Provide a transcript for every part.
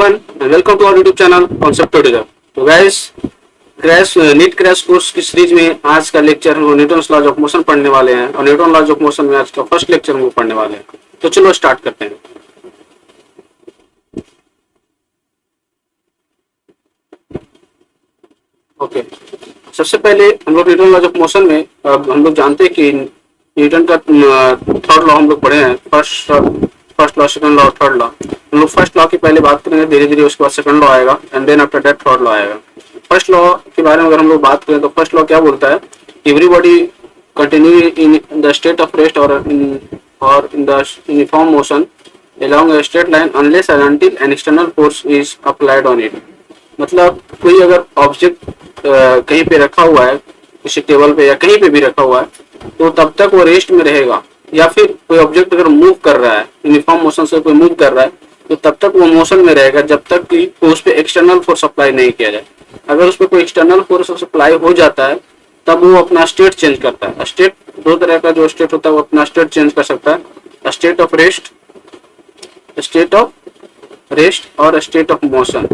everyone and welcome to our YouTube channel Concept Tutorial। तो guys NEET crash course की series में आज का लेक्चर हम न्यूटन्स लॉज ऑफ मोशन पढ़ने वाले हैं और न्यूटन लॉज ऑफ मोशन में आज का फर्स्ट लेक्चर हम पढ़ने वाले हैं। तो चलो स्टार्ट करते हैं। ओके सबसे पहले हम लोग न्यूटन लॉज ऑफ मोशन में हम लोग जानते हैं कि न्यूटन का थर्ड लॉ हम लोग पढ़े हैं। First law, second law, third law. हम लोग फर्स्ट लॉ की पहले बात करेंगे, धीरे धीरे उसके बाद सेकंड लॉ आएगा and then after that third law आएगा। फर्स्ट लॉ के बारे में अगर हम लोग बात करें तो फर्स्ट लॉ क्या बोलता है, everybody continue in the state of rest और in the uniform motion along a straight line unless and until an external force is applied on it। मतलब कोई अगर ऑब्जेक्ट कहीं पे रखा हुआ है, किसी टेबल पे या कहीं पे भी रखा हुआ है, तो तब तक वो रेस्ट में रहेगा। या फिर कोई ऑब्जेक्ट अगर मूव कर रहा है, यूनिफॉर्म मोशन से कोई मूव कर रहा है, तो तब तक वो मोशन में रहेगा जब तक कि उस पर एक्सटर्नल फोर्स अप्लाई नहीं किया जाए। अगर उस पर कोई एक्सटर्नल फोर्स अप्लाई हो जाता है तब वो अपना स्टेट चेंज करता है। स्टेट दो तरह का जो स्टेट होता है वो अपना स्टेट चेंज कर सकता है, स्टेट ऑफ रेस्ट और state of motion,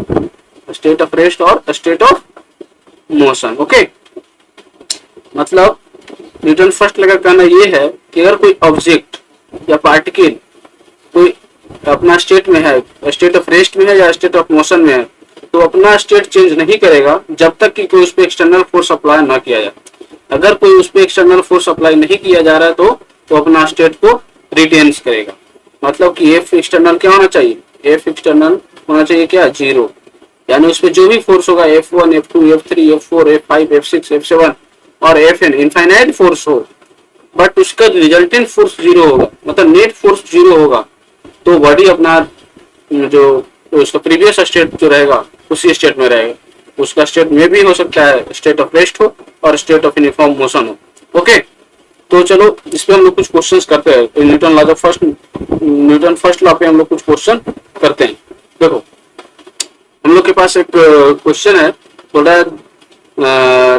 state of rest और स्टेट ऑफ मोशन। ओके, मतलब न्यूटन फर्स्ट लगा कहना ये है कि अगर कोई ऑब्जेक्ट या पार्टिकल कोई अपना स्टेट में है, स्टेट ऑफ रेस्ट में है या स्टेट ऑफ मोशन में है, तो अपना स्टेट चेंज नहीं करेगा जब तक कि कोई उस पर एक्सटर्नल फोर्स अप्लाई ना किया जाए। अगर कोई उस पर एक्सटर्नल फोर्स अप्लाई नहीं किया जा रहा है तो अपना स्टेट को रिटेन करेगा। मतलब कि एफ एक्सटर्नल क्या होना चाहिए, एफ एक्सटर्नल होना चाहिए क्या, 0। यानी उस पर जो भी फोर्स होगा F1, F2, F3, F4, F5, F6, F7 और Fn इनफाइनाइट फोर्स हो, बट उसका रिजल्टेंट फोर्स 0 होगा, मतलब नेट फोर्स 0 होगा, तो बॉडी अपना जो उसका प्रीवियस स्टेट जो रहेगा उसी स्टेट में रहेगा। उसका स्टेट में भी हो सकता है स्टेट ऑफ रेस्ट हो और स्टेट ऑफ यूनिफॉर्म मोशन हो। ओके, तो चलो इस पे हम लोग कुछ क्वेश्चंस करते हैं। तो न्यूटन फर्स्ट लॉ पे हम लोग कुछ क्वेश्चन करते हैं। देखो हम लोग के पास एक क्वेश्चन है, बोला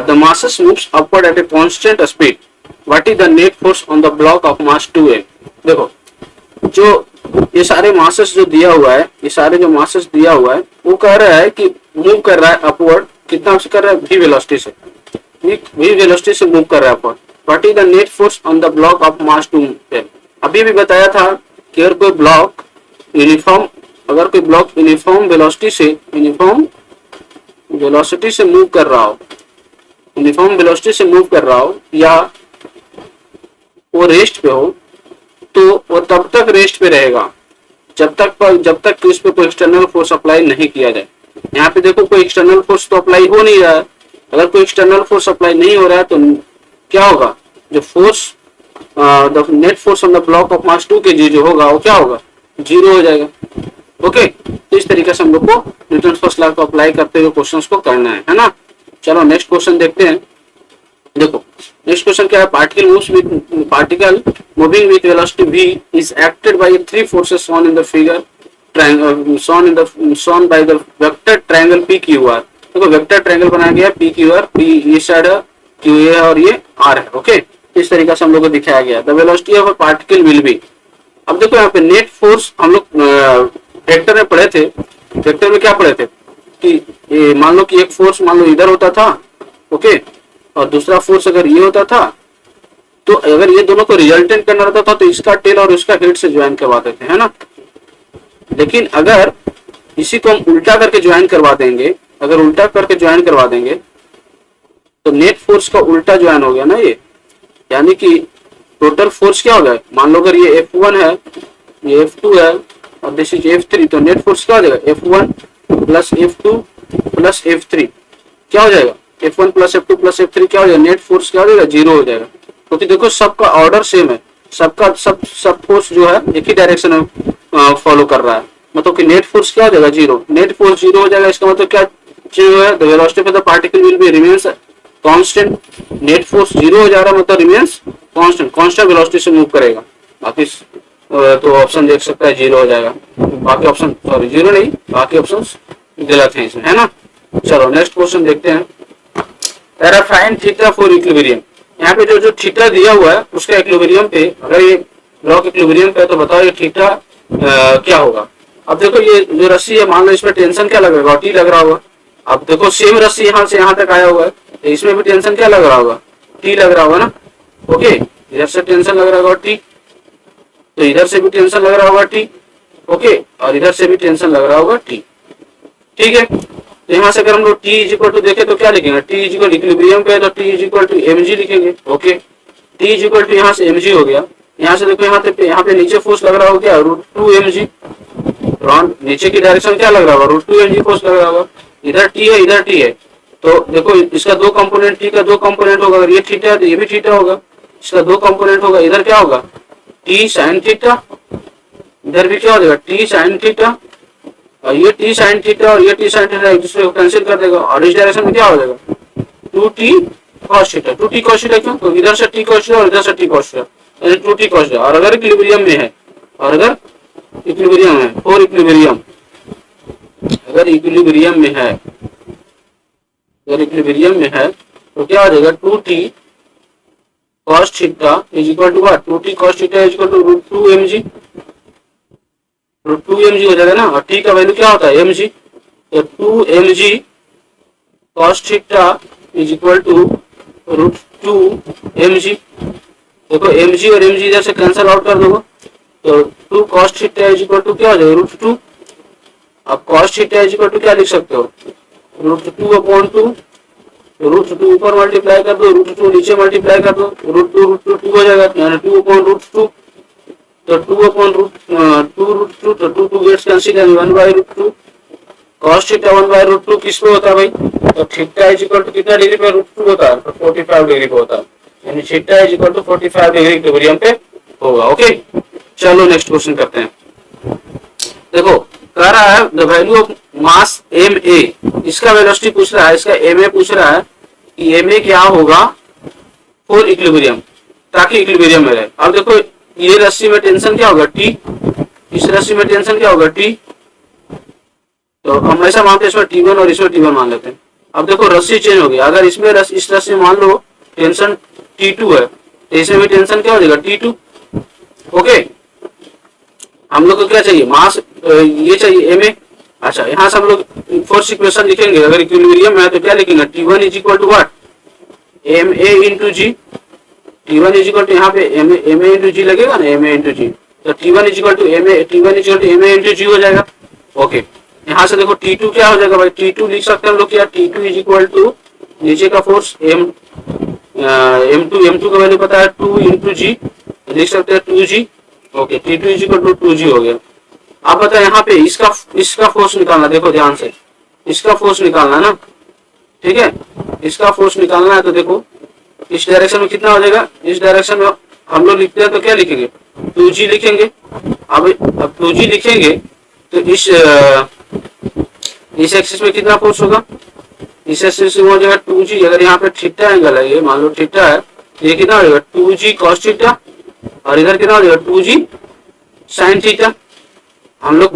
the masses moves upward at a constant speed, what is the net force on the block of mass 2m। देखो जो ये सारे मासेस जो दिया हुआ है, ये सारे जो मासेस दिया हुआ है वो कह रहा है कि मूव कर रहा है अपवर्ड, कितना से कर रहा है, v वेलोसिटी से, v वेलोसिटी से मूव कर रहा है upward. What is the net force on the block of mass 2m। अभी भी बताया था कि अगर कोई ब्लॉक यूनिफॉर्म वेलोसिटी से मूव कर रहा हो, या वो रेस्ट पे हो, तो वो तब तक रेस्ट पे रहेगा जब तक कि उस पर कोई एक्सटर्नल फोर्स अप्लाई नहीं किया जाए। यहाँ पे देखो कोई एक्सटर्नल फोर्स तो अप्लाई हो नहीं रहा है। अगर कोई एक्सटर्नल फोर्स अप्लाई नहीं हो रहा है तो क्या होगा, जो force the net force on the block of मास 2 के जो होगा वो क्या होगा, 0 हो जाएगा। ओके, तो इस तरीके से हम लोग को न्यूटन फर्स्ट लॉ को अप्लाई करते हुए क्वेश्चंस को करना है ना। चलो नेक्स्ट क्वेश्चन देखते हैं। देखो नेक्स्ट क्वेश्चन क्या है, particle moving with velocity v is acted by 3 forces shown in the figure, shown by the vector triangle PQR। देखो वेक्टर ट्रायंगल बनाया गया है, PQR, P ये साइड है, QA और ये R है। ओके, इस तरीके से हम लोग को दिखाया गया। The velocity of a particle will be. अब देखो यहाँ पे नेट फोर्स हम लोग वेक्टर में पढ़े थे, वेक्टर में क्या पढ़े थे कि मान लो कि एक फोर्स मान लो इधर होता था, ओके, और दूसरा फोर्स अगर ये होता था, तो अगर ये दोनों को रिजल्टेंट करना रहता था तो इसका टेल और इसका हेड से ज्वाइन करवा देते हैं ना। लेकिन अगर इसी को हम उल्टा करके ज्वाइन करवा देंगे, तो नेट फोर्स का उल्टा ज्वाइन हो गया ना ये, यानी कि टोटल फोर्स क्या हो गया, मान लो अगर ये F1 है, ये F2 है और दिस इज F3, तो नेट फोर्स क्या हो जाएगा, F1 plus F2 plus F3 क्या हो जाएगा, F1 plus F2 plus F3 क्या हो जाएगा, नेट फोर्स क्या हो जाएगा, 0 हो जाएगा। क्योंकि देखो सबका ऑर्डर सेम है, सब फोर्स जो है एक ही डायरेक्शन में फॉलो कर रहा है, मतलब कि नेट फोर्स क्या हो जाएगा, 0। नेट फोर्स 0 हो जाएगा, इसका मतलब क्या चीज है, the velocity of the particle will be remains constant. Net force 0 हो जा रहा है मतलब रिमेन्स कांस्टेंट वेलोसिटी से मूव करेगा। बाकी तो ऑप्शन देख सकता है 0 हो जाएगा, बाकी ऑप्शन 0 नहीं, बाकी ऑप्शन गलत है इसमें, है ना। चलो नेक्स्ट क्वेश्चन देखते हैं। Find theta for equilibrium. यहाँ पे जो थीटा दिया हुआ है उसका इक्विलिब्रियम पे, अगर ये ब्लॉक इक्विलिब्रियम पे, तो बताओ ये थीटा क्या होगा। अब देखो ये जो रस्सी है, मान लो इसमें टेंशन क्या लग रहा होगा, टी लग रहा होगा। अब देखो सेम रस्सी यहाँ से यहाँ तक आया हुआ है, तो इसमें भी टेंशन क्या लग रहा होगा, टी लग रहा होगा ना। ओके, इधर से टेंशन लग रहा होगा टी, तो इधर से भी टेंशन लग रहा होगा टी। ओके, और इधर से भी टेंशन लग रहा होगा टी। ठीक है, तो यहाँ से अगर हम लोग टी इज इक्वल टू देखे तो क्या लिखेंगे, टी इज इक्वल इक्विलिब्रियम पे है तो T is equal to M G लिखेंगे। Okay, T is equal to यहाँ से एम जी हो गया। यहाँ से देखो यहाँ पे नीचे फोर्स लग रहा होगा क्या, रूट टू एम जी। नीचे की डायरेक्शन क्या लग रहा होगा, root two M g force लग रहा होगा। इधर टी है इधर टी है, तो देखो इसका दो कंपोनेंट, टी का दो कंपोनेंट होगा। अगर ये थीटा है तो ये भी थीटा होगा, इसका दो कंपोनेंट होगा। इधर क्या होगा, टी साइन थीटा, इधर भी क्या हो जाएगा, टी साइन थीटा। और ये टी साइन थीटा और ये टी साइन थीटा एक दूसरे को कैंसिल कर देगा, और इस डायरेक्शन में क्या हो जाएगा, two t cos theta. Two t cos theta क्यों, तो इधर से टी कॉस थीटा और इधर से टी कॉस थीटा, यानी टू टी कॉस थीटा। और अगर इक्विलिब्रियम में है, और अगर इक्विलिब्रियम है, फॉर इक्विलिब्रियम, अगर इक्विलिब्रियम में है, अगर इक्विलिब्रियम में है तो क्या हो जाएगा, two t cos theta is equal to what, two t cos theta is equal to root two M g. Root two M g हो जाएगा ना, और टी का वैल्यू क्या होता है, एम जी। तो two M g cos theta is equal to root two M g. देखो एम जी और एम जी इधर से कैंसिल आउट कर दोगे, तो two cos theta is equal to क्या हो जाएगा, रूट टू। अब cos theta is equal to क्या लिख सकते हो, root two upon two. Root two ऊपर मल्टीप्लाई कर दो, रूट टू नीचे मल्टीप्लाई कर दो, रूट टू हो जाएगा, यानी टू अपॉन रूट टू। तो टू अपॉन रूट टू, तो टू गेट्स कैंसिल, यानी one by root two. Cos theta one by root two किस पे होता है भाई, तो थीटा इज इक्वल टू कितना डिग्री पे रूट टू होता है, तो 45 डिग्री पे होता है, यानी theta is equal to 45 degree equilibrium पे होगा। ओके, चलो नेक्स्ट क्वेश्चन करते हैं। देखो कह रहा है the value of mass m a, इसका वेलोसिटी पूछ रहा है, इसका एम ए पूछ रहा है कि एम ए क्या होगा फॉर इक्विलिब्रियम, ताकि इक्विलिब्रियम में रहे। अब देखो ये रस्सी में टेंशन क्या होगा, टी, इस रस्सी में टेंशन क्या होगा, टी। तो हम ऐसा मानते हैं इसमें T1 और इसमें T1 मान लेते हैं। अब देखो रस्सी चेंज हो गई, अगर इसमें इस रस्सी मान लो टेंशन T2 है, तो इसमें भी टेंशन क्या हो जाएगा, T2। ओके, हम लोग को क्या चाहिए, मास ये चाहिए एम ए। अच्छा, यहाँ से हम लोग फोर्स इक्वेशन लिखेंगे, अगर इक्विलिब्रियम है तो क्या लिखेंगे, T1 is equal to what, m A into g. T1 is equal to यहाँ पे एम ए इंटू जी लगेगा ना, एम ए इंटू जी, तो T1 is equal to M A, T1 is equal to M A into G हो जाएगा। Okay, यहाँ से देखो T2 क्या हो जाएगा भाई, T2 लिख सकते हैं हम लोग क्या, T2 इज इक्वल टू नीचे का फोर्स M2 का वैल्यू पता है 2 इंटू जी, लिख सकते हैं 2G। Okay, T2 is equal to 2G हो गया। आप बताए यहाँ पे इसका फोर्स निकालना, देखो ध्यान से इसका फोर्स निकालना है ना, ठीक है, इसका फोर्स निकालना है। तो देखो इस डायरेक्शन में कितना हो जाएगा, इस डायरेक्शन में हम लोग लिखते हैं तो क्या लिखेंगे, 2G लिखेंगे। अब 2G लिखेंगे तो इस एक्सिस में कितना फोर्स होगा, इस एक्सिस में हो जाएगा 2G। अगर यहाँ पे थीटा एंगल है, ये मान लो थीटा है, तो ये कितना हो जाएगा 2G cos थीटा, और इधर कितना हो जाएगा 2G sin थीटा। हम लोग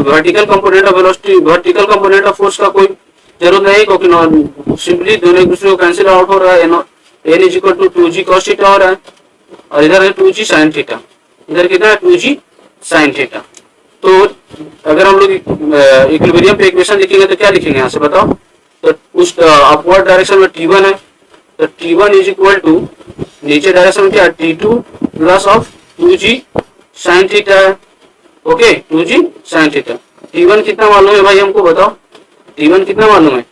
vertical component of velocity, vertical component of force का कोई जरूरत नहीं, क्योंकि सिंपली दोनों एक दूसरे को कैंसिल आउट हो रहा है। N is equal to 2G cos theta हो रहा है, और इधर है 2G sin थीटा, इधर कितना है 2G sin थीटा। तो अगर हम लोग इक्विलिब्रियम पे इक्वेशन लिखेंगे तो क्या लिखेंगे, यहाँ से बताओ। तो उस अपवर्ड डायरेक्शन में T1 है, तो T1 इज इक्वल टू नीचे डायरेक्शन में क्या है, T2 plus of 2G sin theta है। Okay, 2G sin theta. T1 कितना मालूम है भाई, हमको बताओ, T1 कितना मालूम है,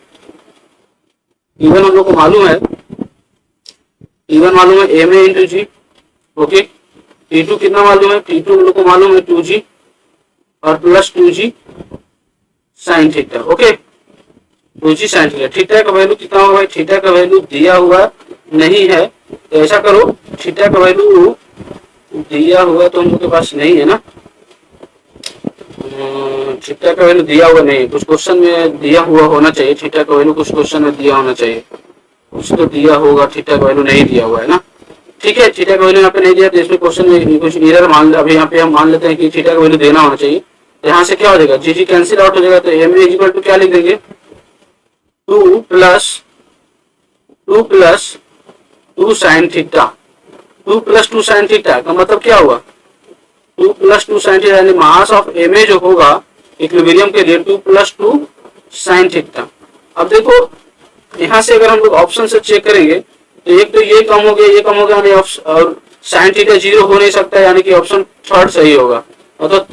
T1 हम लोग को मालूम है, T1 मालूम है एम ए इंटू जी। ओके, T2 कितना मालूम है, T2 हम लोग को मालूम है 2G और plus 2G sin theta. Okay, 2G sin theta. Theta का वैल्यू कितना होगा भाई, थीटा का वैल्यू दिया हुआ नहीं है, तो ऐसा करो थीटा का वैल्यू दिया हुआ तो हम लोग के पास नहीं है ना, थीटा का वैल्यू दिया हुआ नहीं है, कुछ क्वेश्चन में दिया हुआ होना चाहिए थीटा का वैल्यू, कुछ क्वेश्चन में दिया होना चाहिए, कुछ तो दिया होगा, थीटा का वैल्यू नहीं दिया हुआ है ना। ठीक है, थीटा का वैल्यू यहाँ पे नहीं दिया, तो इसमें क्वेश्चन में कुछ एरर मान, अभी यहाँ पे हम मान लेते हैं कि थीटा का वैल्यू देना होना चाहिए। तो यहाँ से क्या हो जाएगा, जी कैंसिल आउट हो जाएगा, तो एम ए इक्वल टू क्या लिख देंगे, 2 plus 2 sin theta. 2 plus 2 sin theta का मतलब क्या हुआ, 2 + 2 sin थीटा, यानी मास ऑफ एम जो होगा इक्विलिब्रियम के लिए 2 + 2 sin थीटा। अब देखो यहाँ से अगर हम लोग ऑप्शन से चेक करेंगे तो एक तो ये कम हो गया, ये कम हो गया, और sin थीटा 0 हो नहीं सकता, यानी कि ऑप्शन थर्ड सही होगा। मतलब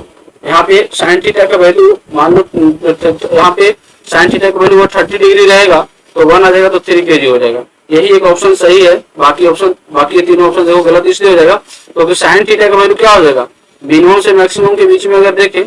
यहाँ पे sin थीटा का वैल्यू मान लो, यहाँ पे sin थीटा का वैल्यू वो 30 डिग्री रहेगा तो 1 आ जाएगा तो 3 kg हो जाएगा। यही एक ऑप्शन सही है, बाकी ये तीनों ऑप्शन देखो गलत इसलिए हो जाएगा क्योंकि sin थीटा का वैल्यू क्या हो जाएगा, मिनिमम से मैक्सिमम के बीच में अगर देखें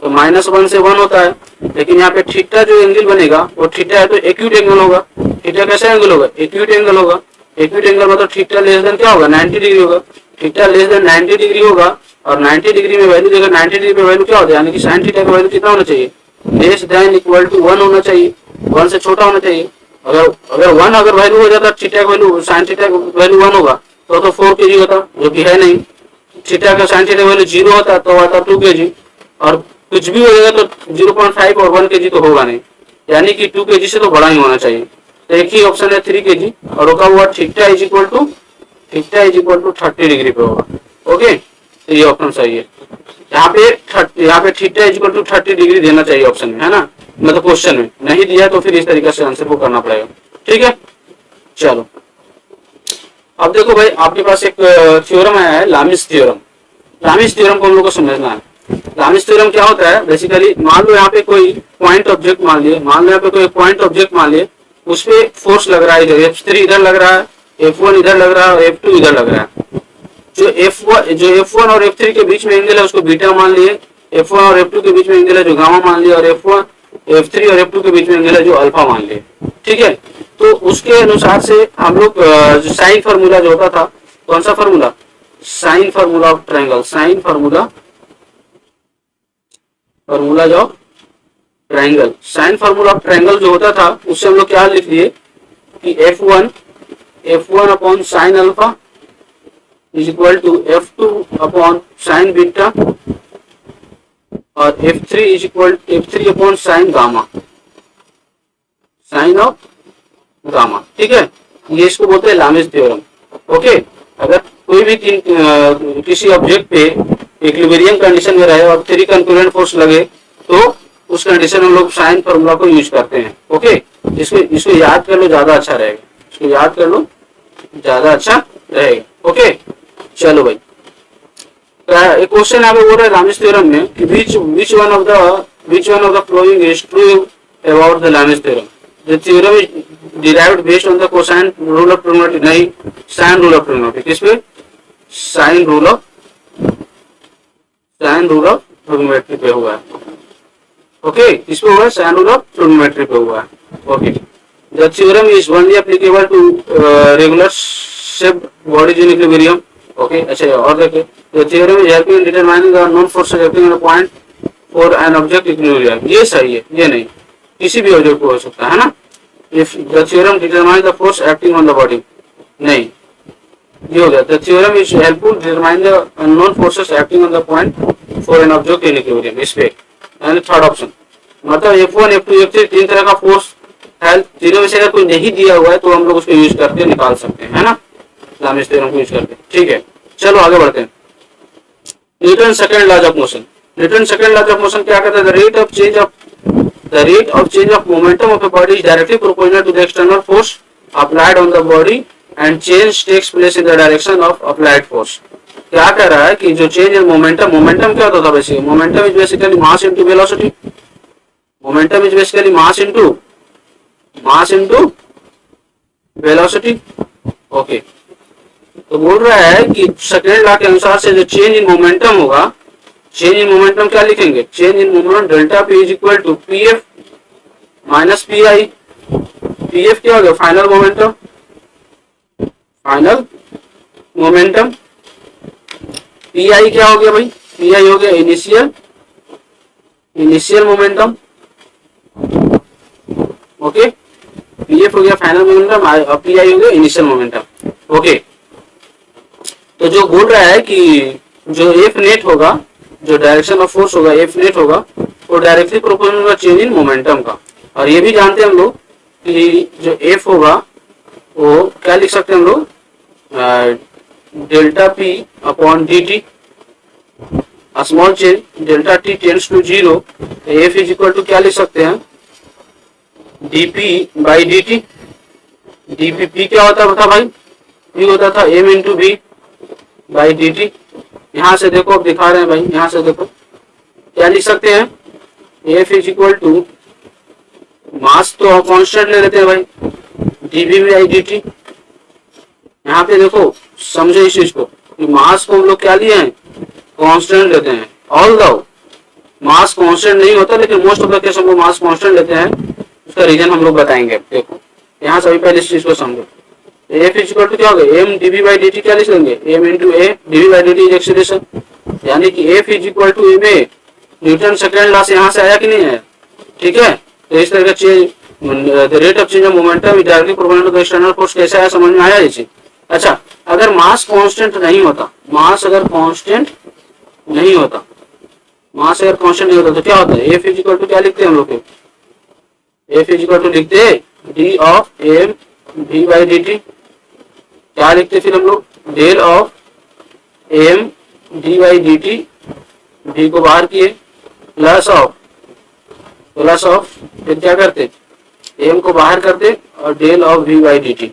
तो -1 से 1 होता है, लेकिन यहाँ पे थीटा जो एंगल बनेगा वो थीटा है तो एक्यूट एंगल होगा। थीटा कैसा एंगल होगा, एक्यूट एंगल होगा। एक्यूट एंगल मतलब थीटा लेस देन क्या होगा, 90 डिग्री होगा। थीटा लेस देन 90 डिग्री होगा और 90 डिग्री में वैल्यू देगा, 90 डिग्री में वैल्यू क्या होता है, यानी कि sin थीटा का वैल्यू कितना होना चाहिए, लेस देन इक्वल टू 1 होना चाहिए, 1 से छोटा होना चाहिए। अगर 1 अगर वैल्यू हो जाता थीटा का वैल्यू, sin थीटा का वैल्यू 1 होगा तो 4 kg होता, जो कि है नहीं। थीटा का sin थीटा का वैल्यू 0 होता तो आता 2 kg, और कुछ भी हो जाएगा तो 0.5 और 1 kg तो होगा नहीं, यानी कि 2 kg से तो बड़ा ही होना चाहिए। तो एक ही ऑप्शन है 3 kg, और होगा हुआ theta is equal to 30 degree पे होगा। ओके, तो ये ऑप्शन सही है। यहाँ पे theta is equal to 30 degree देना चाहिए ऑप्शन में, है ना, मतलब क्वेश्चन में नहीं दिया तो फिर इस तरीके से आंसर को करना पड़ेगा। ठीक है, चलो अब देखो भाई, आपके पास एक थ्योरम आया है, लामिस थ्योरम। लामिस थ्योरम को हम लोग को समझना है। लामिस थ्योरम क्या होता है, बेसिकली मान लो यहाँ पे कोई पॉइंट ऑब्जेक्ट मान लिए, मान लिए उस पे फोर्स लग रहा है, इधर F3 इधर लग रहा है, F1 इधर लग रहा है और F2 इधर लग रहा है। जो F1 और F3 के बीच में एंगल है उसको बीटा मान लिए, F1 और F2 के बीच में एंगल है जो गामा मान लिया, और F3 और F2 के बीच में एंगल है जो अल्फा मान लिए। ठीक है, तो उसके अनुसार से हम लोग जो साइन फार्मूला जो होता था, कौन सा formula, sine formula of triangle, sine formula of triangle, sine formula of triangle जो होता था उससे हम लोग क्या लिख दिए कि F1 upon sine alpha is equal to F2 upon sine beta और F3 upon sine gamma, sine of gamma. ठीक है, ये इसको बोलते हैं लामिस थ्योरम। ओके, अगर कोई भी किसी ऑब्जेक्ट पे इक्विलिब्रियम कंडीशन में रहे और 3 कंकरेंट फोर्स लगे तो उस कंडीशन में हम लोग साइन फार्मूला को यूज करते हैं। ओके, इसको याद कर लो, ज्यादा अच्छा रहेगा, इसको याद कर लो, ज्यादा अच्छा रहेगा। ओके, चलो भाई, एक क्वेश्चन यहाँ पे बोल रहा है लामिस थ्योरम में कि which one of the following is true about the Lamis theorem? The theorem is derived based on the cosine rule of trigonometry, नहीं, sin rule of trigonometry। किस पे, sin rule of trigonometry पे हुआ है। Okay, किस पे हुआ है, sin rule of trigonometry पे हुआ है। Okay, the theorem is only applicable to regular shaped bodies in equilibrium। Okay, अच्छा और देखिए, the theorem is helping in determining the unknown forces acting on a point for an object equilibrium। ये सही है, ये नहीं, किसी भी ऑब्जेक्ट को हो सकता है ना। If the theorem determines the force acting on the body, नहीं, ये हो गया। The theorem is helpful to determine the unknown forces acting on the point for an object in equilibrium। इस पे यानी थर्ड ऑप्शन, मतलब F1 F2 F3 तीन तरह का फोर्स है, तीनों में से अगर कोई नहीं दिया हुआ है तो हम लोग उसको यूज करके निकाल सकते हैं, है ना, लामिस थ्योरम को यूज करके। ठीक है, चलो आगे बढ़ते हैं। Newton second law of motion. Newton second law of motion क्या कहता है, the rate of change of momentum of a body is directly proportional to the external force applied on the body and change takes place in the direction of applied force। क्या कह रहा है कि जो change in momentum क्या होता था, basically momentum is basically mass into velocity. Momentum is basically mass into velocity. Okay, तो बोल रहा है कि सेकेंड लॉ के अनुसार से जो चेंज इन मोमेंटम होगा, चेंज इन मोमेंटम क्या लिखेंगे, change in momentum delta p is equal to pf minus p i. Pf क्या हो गया, फाइनल मोमेंटम। पी आई क्या हो गया भाई, पी आई हो गया इनिशियल मोमेंटम। ओके, पीएफ हो गया फाइनल मोमेंटम और पी आई हो गया इनिशियल मोमेंटम। ओके, तो जो बोल रहा है कि जो एफ नेट होगा, जो डायरेक्शन ऑफ फोर्स होगा एफ नेट होगा, वो डायरेक्टली प्रोपोर्शनल होगा चेंज इन मोमेंटम का। और ये भी जानते हैं हम लोग कि जो एफ होगा वो क्या लिख सकते हैं हम लोग, delta p upon d t. Small change delta t tends to zero, f is equal to क्या लिख सकते हैं, dp by d t. Dp p क्या होता था भाई, पी होता था m into v by d t. यहां से देखो, अब दिखा रहे हैं भाई, यहां से देखो क्या लिख सकते हैं, f is equal to mass तो कांस्टेंट ले लेते हैं भाई, डीबी बाई डी टी। यहाँ पे देखो समझो इस चीज को, मास को हम लोग क्या लिए हैं, कांस्टेंट लेते हैं। ऑल्दो मास कांस्टेंट नहीं होता, लेकिन मोस्ट ऑफ द केस हम लोग मास कांस्टेंट लेते हैं, उसका रीजन हम लोग बताएंगे। देखो यहाँ सभी पहले इस चीज को समझो, एफ इज इक्वल टू क्या होगा, m dv by d t क्या लिख लेंगे, m into a dv by d t is acceleration, यानी कि f is equal to M a. Newton second law से यहाँ से आया कि नहीं है, ठीक है। तो इस तरह का change, the rate of change of momentum is directly proportional to external force, कैसे आया समझ में आया ये चीज। अच्छा, अगर मास कांस्टेंट नहीं होता, मास अगर कांस्टेंट नहीं होता, मास अगर कांस्टेंट नहीं होता तो क्या होता है, एफ इज इक्वल टू क्या लिखते हैं हम लोग, एफ इज इक्वल टू लिखते हैं d of m v by d t. क्या लिखते फिर हम लोग, del of m d by d t, v को बाहर किए, प्लस ऑफ फिर क्या करते, एम को बाहर करते और del of v by d t.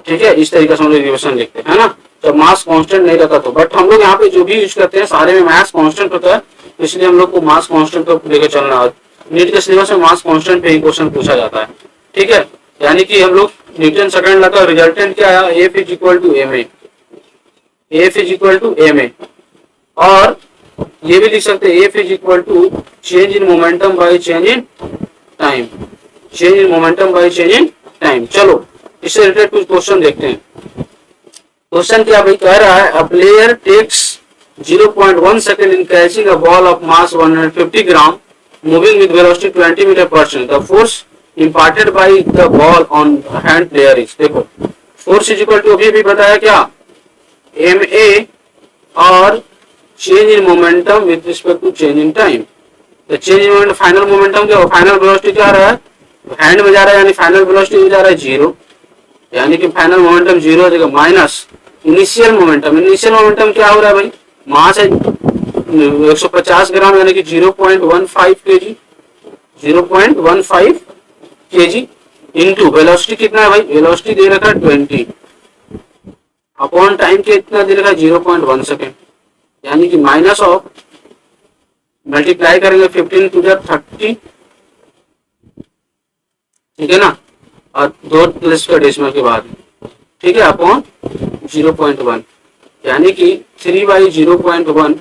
ठीक है, इस तरीके से हम लोग रिलेशन लिखते हैं, है ना। जब मास कांस्टेंट नहीं रहता तो, बट हम लोग यहाँ पे जो भी यूज करते हैं सारे में मास कांस्टेंट होता है, इसलिए हम लोग को मास कांस्टेंट को लेकर चलना है। नीट के सिलेबस में मास कांस्टेंट पे ही क्वेश्चन पूछा जाता है, ठीक है। यानी कि हम लोग न्यूटन सेकंड लॉ का रिजल्टेंट क्या आया, f is equal to M a, f is equal to M A. और ये भी लिख सकते हैं f is equal to change in momentum by change in time, change in momentum by change in time. चलो इससे रिलेटेड कुछ question देखते हैं। क्वेश्चन क्या भाई कह रहा है, a player takes 0.1 second in catching a ball of mass 150 gram moving with velocity 20 metre पर second, the force imparted by the ball on hand player is। देखो फोर्स इज इक्वल टू अभी भी बताया क्या, एम ए और change in momentum with respect to change in time. तो change in momentum, final momentum क्या हो, फाइनल वेलोसिटी क्या आ रहा है, हैंड में जा रहा है, यानी फाइनल वेलोसिटी जा रहा है जीरो, यानी कि फाइनल मोमेंटम जीरो हो जाएगा, minus initial momentum. Initial momentum क्या हो रहा है भाई, मास है 150 ग्राम, यानी कि 0.15 केजी, 0.15 केजी इंटू वेलोसिटी कितना है भाई, वेलोसिटी दे रखा है 20 अपॉन टाइम के इतना दे रखा है 0.1 सेकेंड, यानी कि माइनस ऑफ, मल्टीप्लाई करेंगे 15 टू द 30, ठीक है ना, और 2 प्लस का डेसिमल के बाद, ठीक है, अपॉन 0.1, यानी कि 3/0.1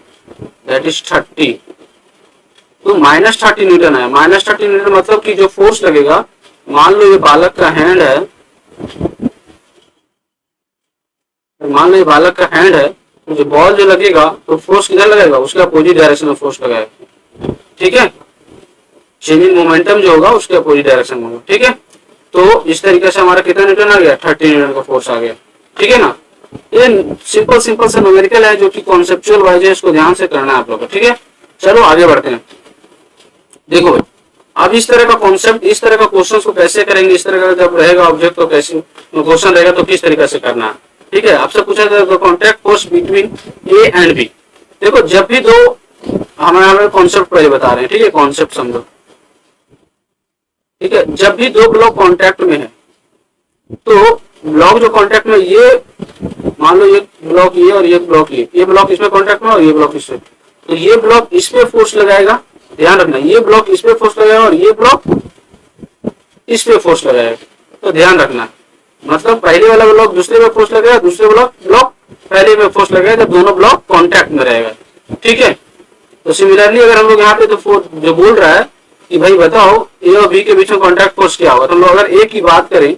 दैट इज 30। तो -30 न्यूटन है। -30 न्यूटन मतलब कि जो फोर्स लगेगा, मान लो ये बालक का हैंड है, मान लो ये बालक का हैंड है, तो जो बॉल जो लगेगा तो फोर्स किधर लगेगा, उसके अपोजिट डायरेक्शन में फोर्स लगाएगा, ठीक है। चेंज इन मोमेंटम जो होगा उसके अपोजिट डायरेक्शन में होगा, ठीक है। तो इस तरीके से हमारा कितना न्यूटन आ गया, 30 न्यूटन का फोर्स आ गया, ठीक है ना। ये सिंपल सा न्यूमेरिकल है जो कि कॉन्सेप्चुअल वाइज है, इसको ध्यान से करना है आप लोगों को, ठीक है। चलो आगे बढ़ते हैं। देखो भाई, अब इस तरह का कॉन्सेप्ट, इस तरह का क्वेश्चन को कैसे करेंगे, इस तरह का जब रहेगा ऑब्जेक्ट तो कैसे क्वेश्चन रहेगा तो किस तरीके से करना है, ठीक है। आपसे पूछा जाएगा contact force between a and b. देखो जब भी दो, हमारे कॉन्सेप्ट पहले बता रहे हैं, ठीक है, कॉन्सेप्ट समझो, ठीक है। जब भी दो ब्लॉक कॉन्टैक्ट में है, तो ब्लॉक जो कॉन्टैक्ट में, ये मान लो ये ब्लॉक ये और ये ब्लॉक ये ब्लॉक इसमें कॉन्टैक्ट में और ये ब्लॉक इसमें, तो ये ब्लॉक इस पे फोर्स लगाएगा, ध्यान रखना, ये ब्लॉक इस पे फोर्स लगाएगा और ये ब्लॉक इस पे फोर्स लगाएगा, तो ध्यान रखना। मतलब पहले वाला ब्लॉक दूसरे में फोर्स लगाएगा, दूसरे ब्लॉक पहले में फोर्स लगाएगा, जब दोनों ब्लॉक कॉन्टैक्ट में रहेगा, ठीक है। तो सिमिलरली अगर हम लोग यहाँ पे तो जो बोल रहा है कि भाई बताओ ए और बी के बीच में कॉन्टैक्ट फोर्स क्या होगा, तो हम लोग अगर ए की बात करें,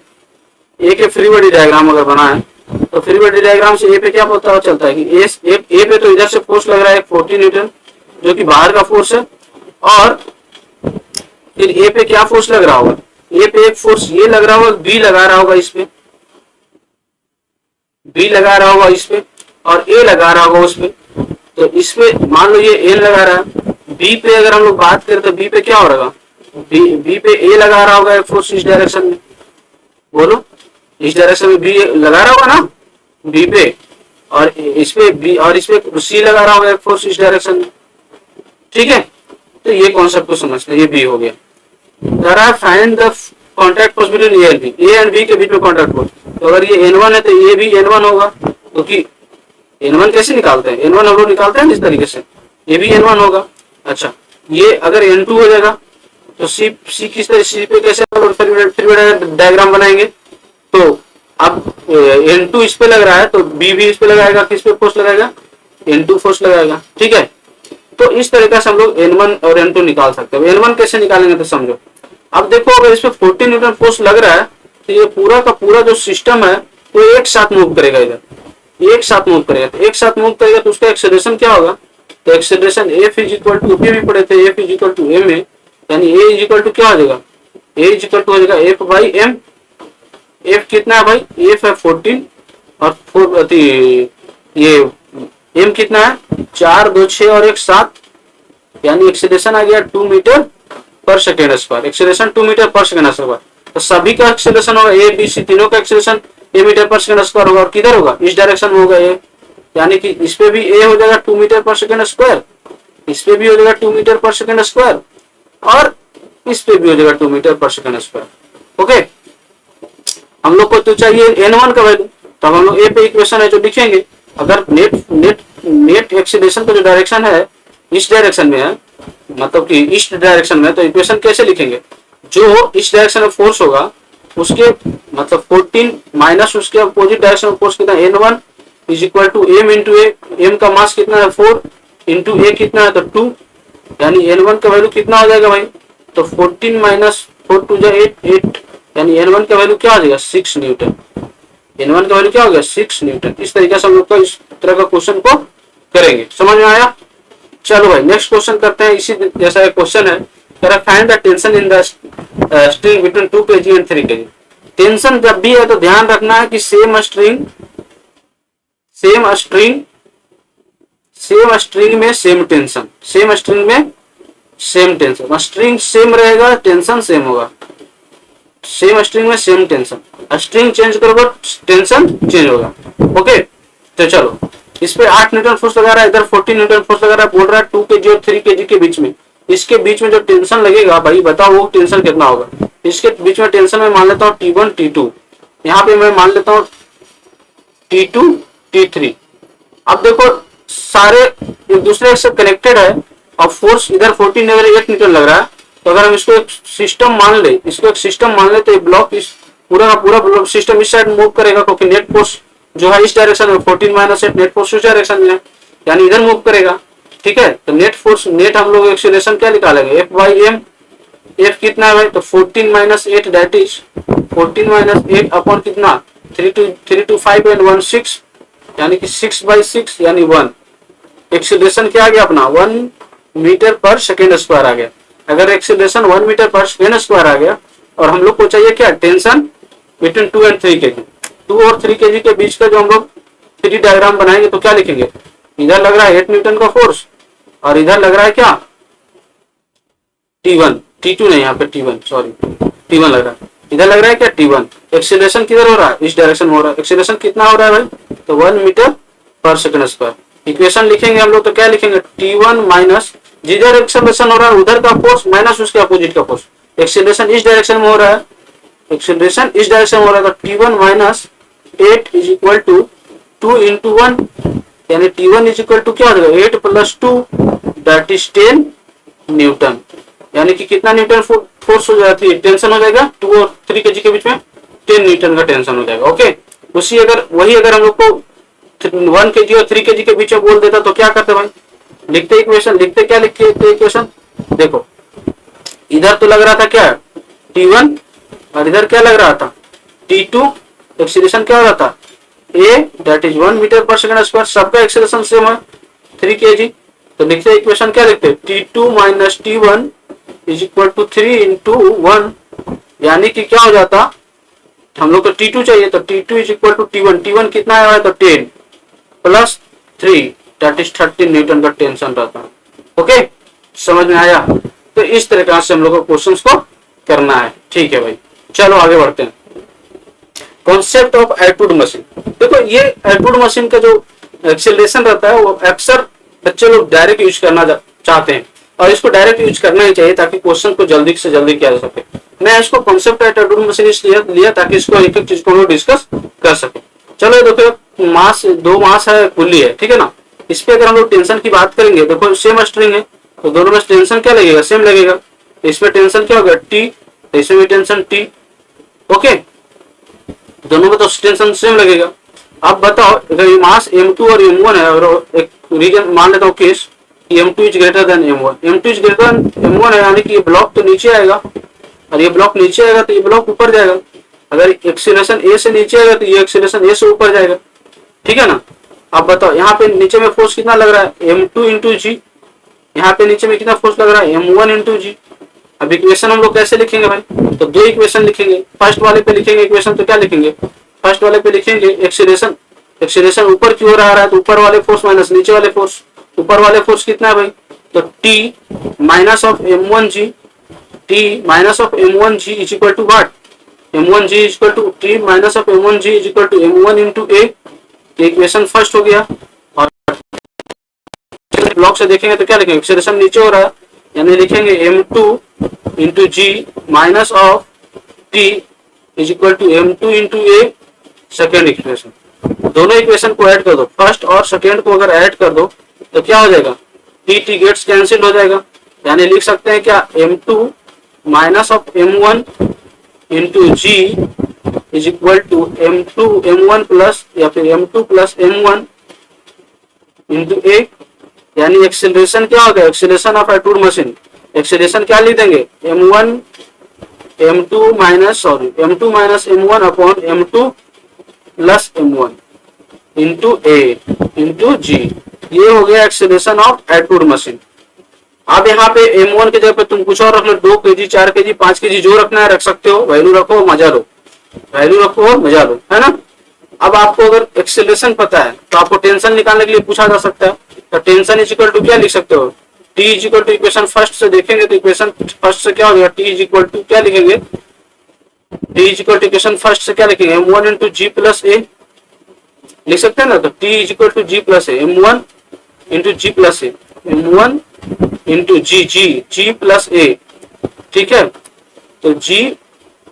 ए के फ्री बॉडी डायग्राम अगर बनाए, तो फ्री बॉडी डायग्राम से ए पे क्या पता चलता है कि ए पे तो इधर से फोर्स लग रहा है 40 न्यूटन जो कि बाहर का फोर्स है, और फिर ए पे क्या फोर्स लग रहा होगा, ए पे एक फोर्स ये लग रहा होगा, बी लगा रहा होगा इस पे, बी लगा रहा होगा इस पे, और ए लगा रहा होगा उस पे। तो इस पे मान लो ये ए लगा रहा है, बी पे अगर हम लोग बात करें तो बी पे क्या हो रहा, बी पे ए लगा रहा होगा एक फोर्स इस डायरेक्शन में, बोलो इस डायरेक्शन में बी लगा रहा होगा ना बी पे, और इसपे बी और इसपे सी लगा रहा होगा एक फोर्स इस डायरेक्शन में, ठीक है। तो ये कॉन्सेप्ट को समझते हैं, ये बी हो गया। कह रहा है find the contact force between a and b, a and b के बीच में कॉन्टैक्ट फोर्स। तो अगर ये N1 है तो ये भी N1 होगा, क्योंकि N1 कैसे निकालते हैं, N1 हम लोग निकालते हैं इस तरीके से, ये भी N1 होगा। अच्छा, ये अगर N2 हो जाएगा तो सी किस तरह, सी पे कैसे फिर डायग्राम बनाएंगे। तो अब N2 इस पे लग रहा है तो बी भी इस पे लगाएगा, किस पे फोर्स लगाएगा, N2 फोर्स लगाएगा, ठीक है। तो इस तरीके से हम लोग N1 और N2 निकाल सकते हैं। N1 कैसे निकालेंगे तो समझो, अब देखो अगर इस पे 14 न्यूटन फोर्स लग रहा है तो ये पूरा का पूरा जो सिस्टम है वो एक साथ मूव करेगा, इधर एक साथ मूव करेगा। तो एक साथ मूव करेगा तो उसका एक्सेलरेशन क्या होगा, तो acceleration F is equal to, भी पढ़े थे, F is equal to M a, यानी A इज इक्वल टू क्या हो जाएगा, A इज इक्वल टू हो जाएगा F बाई एम। F कितना है भाई, F है 14 और 4 ये M कितना है 4 2 6 और 1 7, यानी एक्सेलरेशन आ गया 2 मीटर पर सेकेंड स्क्वायर, एक्सेलरेशन 2 मीटर पर सेकेंड स्क्वायर। तो सभी का एक्सेलरेशन होगा, ए बी सी तीनों का एक्सेलरेशन ए मीटर पर सेकेंड स्क्वायर होगा, और किधर होगा, इस डायरेक्शन में होगा ए, यानी कि इस पे भी ए हो जाएगा 2 मीटर पर सेकेंड स्क्वायर, इस पे भी हो जाएगा 2 मीटर पर सेकेंड स्क्वायर, और इस पे भी हो जाएगा 2 मीटर पर सेकेंड स्क्वायर। ओके, हम लोग को तो चाहिए N1 का वैल्यू, तो हम लोग ए पे इक्वेशन है जो लिखेंगे। अगर नेट एक्सेलरेशन का जो डायरेक्शन है इस डायरेक्शन में है, मतलब कि ईस्ट डायरेक्शन में, तो इक्वेशन कैसे लिखेंगे, जो इस डायरेक्शन में फोर्स होगा उसके मतलब 14 माइनस उसके अपोजिट डायरेक्शन में फोर्स कितना, N1 is equal to m into a, m का मास कितना है 4 इंटू ए कितना है तो 2, यानी N1 का वैल्यू कितना हो जाएगा भाई, तो 14 माइनस 4 टू जा 8, यानी N1 का वैल्यू क्या हो जाएगा 6 न्यूटन, N1 का वैल्यू क्या हो गया 6 न्यूटन। इस तरीके से हम लोग इस तरह का क्वेश्चन को करेंगे, समझ में आया। चलो भाई नेक्स्ट क्वेश्चन करते हैं, इसी जैसा एक क्वेश्चन है, find the tension in the string between 2 kg and 3 kg। Tension जब भी है तो ध्यान रखना है कि सेम स्ट्रिंग में सेम टेंशन, सेम स्ट्रिंग में सेम टेंशन, स्ट्रिंग सेम रहेगा टेंशन सेम होगा, सेम स्ट्रिंग में सेम टेंशन, स्ट्रिंग चेंज करोगे टेंशन चेंज होगा। ओके, तो चलो इस पे 8 न्यूटन फोर्स लगा रहा है, इधर 14 न्यूटन फोर्स लगा रहा है, बोल रहा है 2 kg और 3 kg के बीच में, इसके बीच में जो टेंशन लगेगा भाई बताओ वो टेंशन कितना होगा। इसके बीच में टेंशन में मान लेता हूँ T1 T2, यहाँ पे मैं मान लेता हूँ T2 T3। अब देखो सारे एक दूसरे से कनेक्टेड है और फोर्स इधर 14 इधर 8 न्यूटन लग रहा है, तो अगर हम इसको एक सिस्टम मान ले, तो ये ब्लॉक इस पूरा का पूरा सिस्टम इस साइड मूव करेगा, क्योंकि नेट फोर्स जो है इस डायरेक्शन में 14 माइनस 8 नेट फोर्स उस डायरेक्शन में है, यानी इधर मूव करेगा, ठीक है। तो नेट फोर्स, नेट हम लोग एक्सेलरेशन क्या निकालेंगे F बाई एम, F कितना है भाई, तो 14 minus 8 that is 14 minus 8 upon कितना 3 to 5 and 1 6, यानी कि 6 बाई 6 यानी 1। एक्सेलरेशन क्या आ गया अपना 1 मीटर पर सेकेंड स्क्वायर आ गया। अगर एक्सेलरेशन 1 मीटर पर सेकेंड स्क्वायर आ गया और हम लोग को चाहिए क्या टेंशन बिटवीन 2 and 3 kg, 2 और 3 kg के बीच का जो हम लोग 3 डायग्राम बनाएंगे तो क्या लिखेंगे, इधर लग रहा है 8 न्यूटन का फोर्स और इधर लग रहा है क्या T1, T2 नहीं, यहाँ पे T1 सॉरी T1 लग रहा है, इधर लग रहा है क्या T1। एक्सेलरेशन किधर हो रहा है, इस डायरेक्शन में हो रहा है, एक्सेलरेशन कितना हो रहा है भाई, तो 1 मीटर पर सेकेंड स्क्वायर। इक्वेशन लिखेंगे हम लोग तो क्या लिखेंगे T1 माइनस जिधर एक्सेलरेशन हो रहा है उधर का फोर्स माइनस उसके अपोजिट का फोर्स, एक्सेलरेशन इस डायरेक्शन में हो रहा है, एक्सेलरेशन इस डायरेक्शन में हो रहा है, तो T1 minus 8 is equal to 2 into 1, यानी T1 इज इक्वल टू क्या हो जाएगा 8 प्लस 2 दैट इज 10 न्यूटन, यानी कि कितना न्यूटन फोर्स हो जाती है, टेंशन हो जाएगा 2 और 3 kg के बीच में 10 न्यूटन का टेंशन हो जाएगा। ओके, उसी अगर हम लोग को 1 kg और 3 kg के बीच में बोल देता तो क्या करते भाई, लिखते इक्वेशन, लिखते क्या लिखते इक्वेशन, देखो इधर तो लग रहा था क्या T1 और इधर क्या लग रहा था T2, एक्सेलरेशन क्या हो रहा था A दैट इज 1 मीटर पर सेकंड स्क्वायर, सबका एक्सेलरेशन सेम है 3 kg, तो लिखते इक्वेशन क्या लिखते T2 minus T1 is equal to 3 into 1, यानी कि क्या हो जाता, हम लोग को T2 चाहिए तो T2 is equal to T1, T1 कितना आया है तो 10 प्लस 3 दैट इज 13 न्यूटन का टेंशन रहता है। ओके, समझ में आया। तो इस तरीके से हम लोग को क्वेश्चंस को करना है, ठीक है भाई। चलो आगे बढ़ते हैं। कॉन्सेप्ट ऑफ एल्टूड मशीन, देखो ये एल्टूड मशीन का जो एक्सेलरेशन रहता है वो अक्सर बच्चे लोग डायरेक्ट यूज करना चाहते हैं, और इसको डायरेक्ट यूज करना ही चाहिए ताकि क्वेश्चन को जल्दी से जल्दी किया जा सके। मैं इसको कॉन्सेप्ट एटूड मशीन इसलिए लिया ताकि इसको एक एक चीज को हम लोग डिस्कस कर सके। चलो देखो मास, दो मास है, पुल्ली है, ठीक है ना। इस पे अगर हम लोग टेंशन की बात करेंगे, देखो सेम स्ट्रिंग है तो दोनों में टेंशन क्या लगेगा, सेम लगेगा। इसमें टेंशन क्या होगा, टी, इसमें भी टेंशन टी, ओके, दोनों में तो टेंशन सेम लगेगा। अब बताओ अगर ये मास m2 और m1 है, और एक रीजन मान लेता हूँ केस कि m2 is greater than m1, m2 is greater than m1 है, यानी कि ये ब्लॉक तो नीचे आएगा, और ये ब्लॉक नीचे आएगा तो ये ब्लॉक ऊपर जाएगा। अगर एक्सीलरेशन a से नीचे आएगा तो ये एक्सीलरेशन a से ऊपर जाएगा, ठीक है ना। अब बताओ यहाँ पे नीचे में फोर्स कितना लग रहा है, m2 इंटू जी, यहाँ पे नीचे में कितना फोर्स लग रहा है, m1 इंटू जी। अब इक्वेशन हम लोग कैसे लिखेंगे भाई, तो दो इक्वेशन लिखेंगे। फर्स्ट वाले पे लिखेंगे इक्वेशन तो क्या लिखेंगे, फर्स्ट वाले पे लिखेंगे एक्सीलरेशन, एक्सीलरेशन ऊपर की ओर आ रहा है तो ऊपर वाले फोर्स माइनस नीचे वाले फोर्स, ऊपर वाले फोर्स कितना है भाई, तो t minus of m1 g, t minus of m1 g is equal to what, m1 g is equal to t minus of m1 g is equal to m1 into a, equation first हो गया। और block से देखेंगे तो क्या लिखेंगे, acceleration नीचे हो रहा है यानी लिखेंगे m2 into g minus of t is equal to m2 into a, second equation. दोनों इक्वेशन को ऐड कर दो, फर्स्ट और सेकेंड को अगर ऐड कर दो तो क्या हो जाएगा, टी टी गेट्स कैंसिल हो जाएगा, यानी लिख सकते हैं क्या, m2 minus of m1 into g is equal to m2 m1 plus या फिर m2 प्लस m1 इंटू ए, यानी एक्सीलरेशन क्या होगा, acceleration of Atwood machine, acceleration क्या लिख देंगे, m1 m2 minus sorry m2 minus m1 upon m2 plus m1 into A into G. ये हो गया एक्सीलरेशन ऑफ एटूड मशीन। अब यहाँ पे m1 के जगह पे तुम कुछ और रख लो, 2 kg 4 kg 5 kg जो रखना है रख सकते हो, वैल्यू रखो मजा लो, वैल्यू रखो मजा लो, है ना। अब आपको अगर एक्सीलरेशन पता है तो आपको टेंशन निकालने के लिए पूछा जा सकता है, तो टेंशन इज इक्वल टू क्या लिख सकते हो, t is equal to equation first से देखेंगे तो इक्वेशन फर्स्ट से क्या हो गया, टी इज इक्वल टू क्या लिखेंगे, t is equal to equation first से क्या लिखेंगे, m1 इंटू जी प्लस ए लिख सकते हैं ना, तो T is equal to G plus A, m1 into G plus A, m1 into G G G plus A, ठीक है। तो जी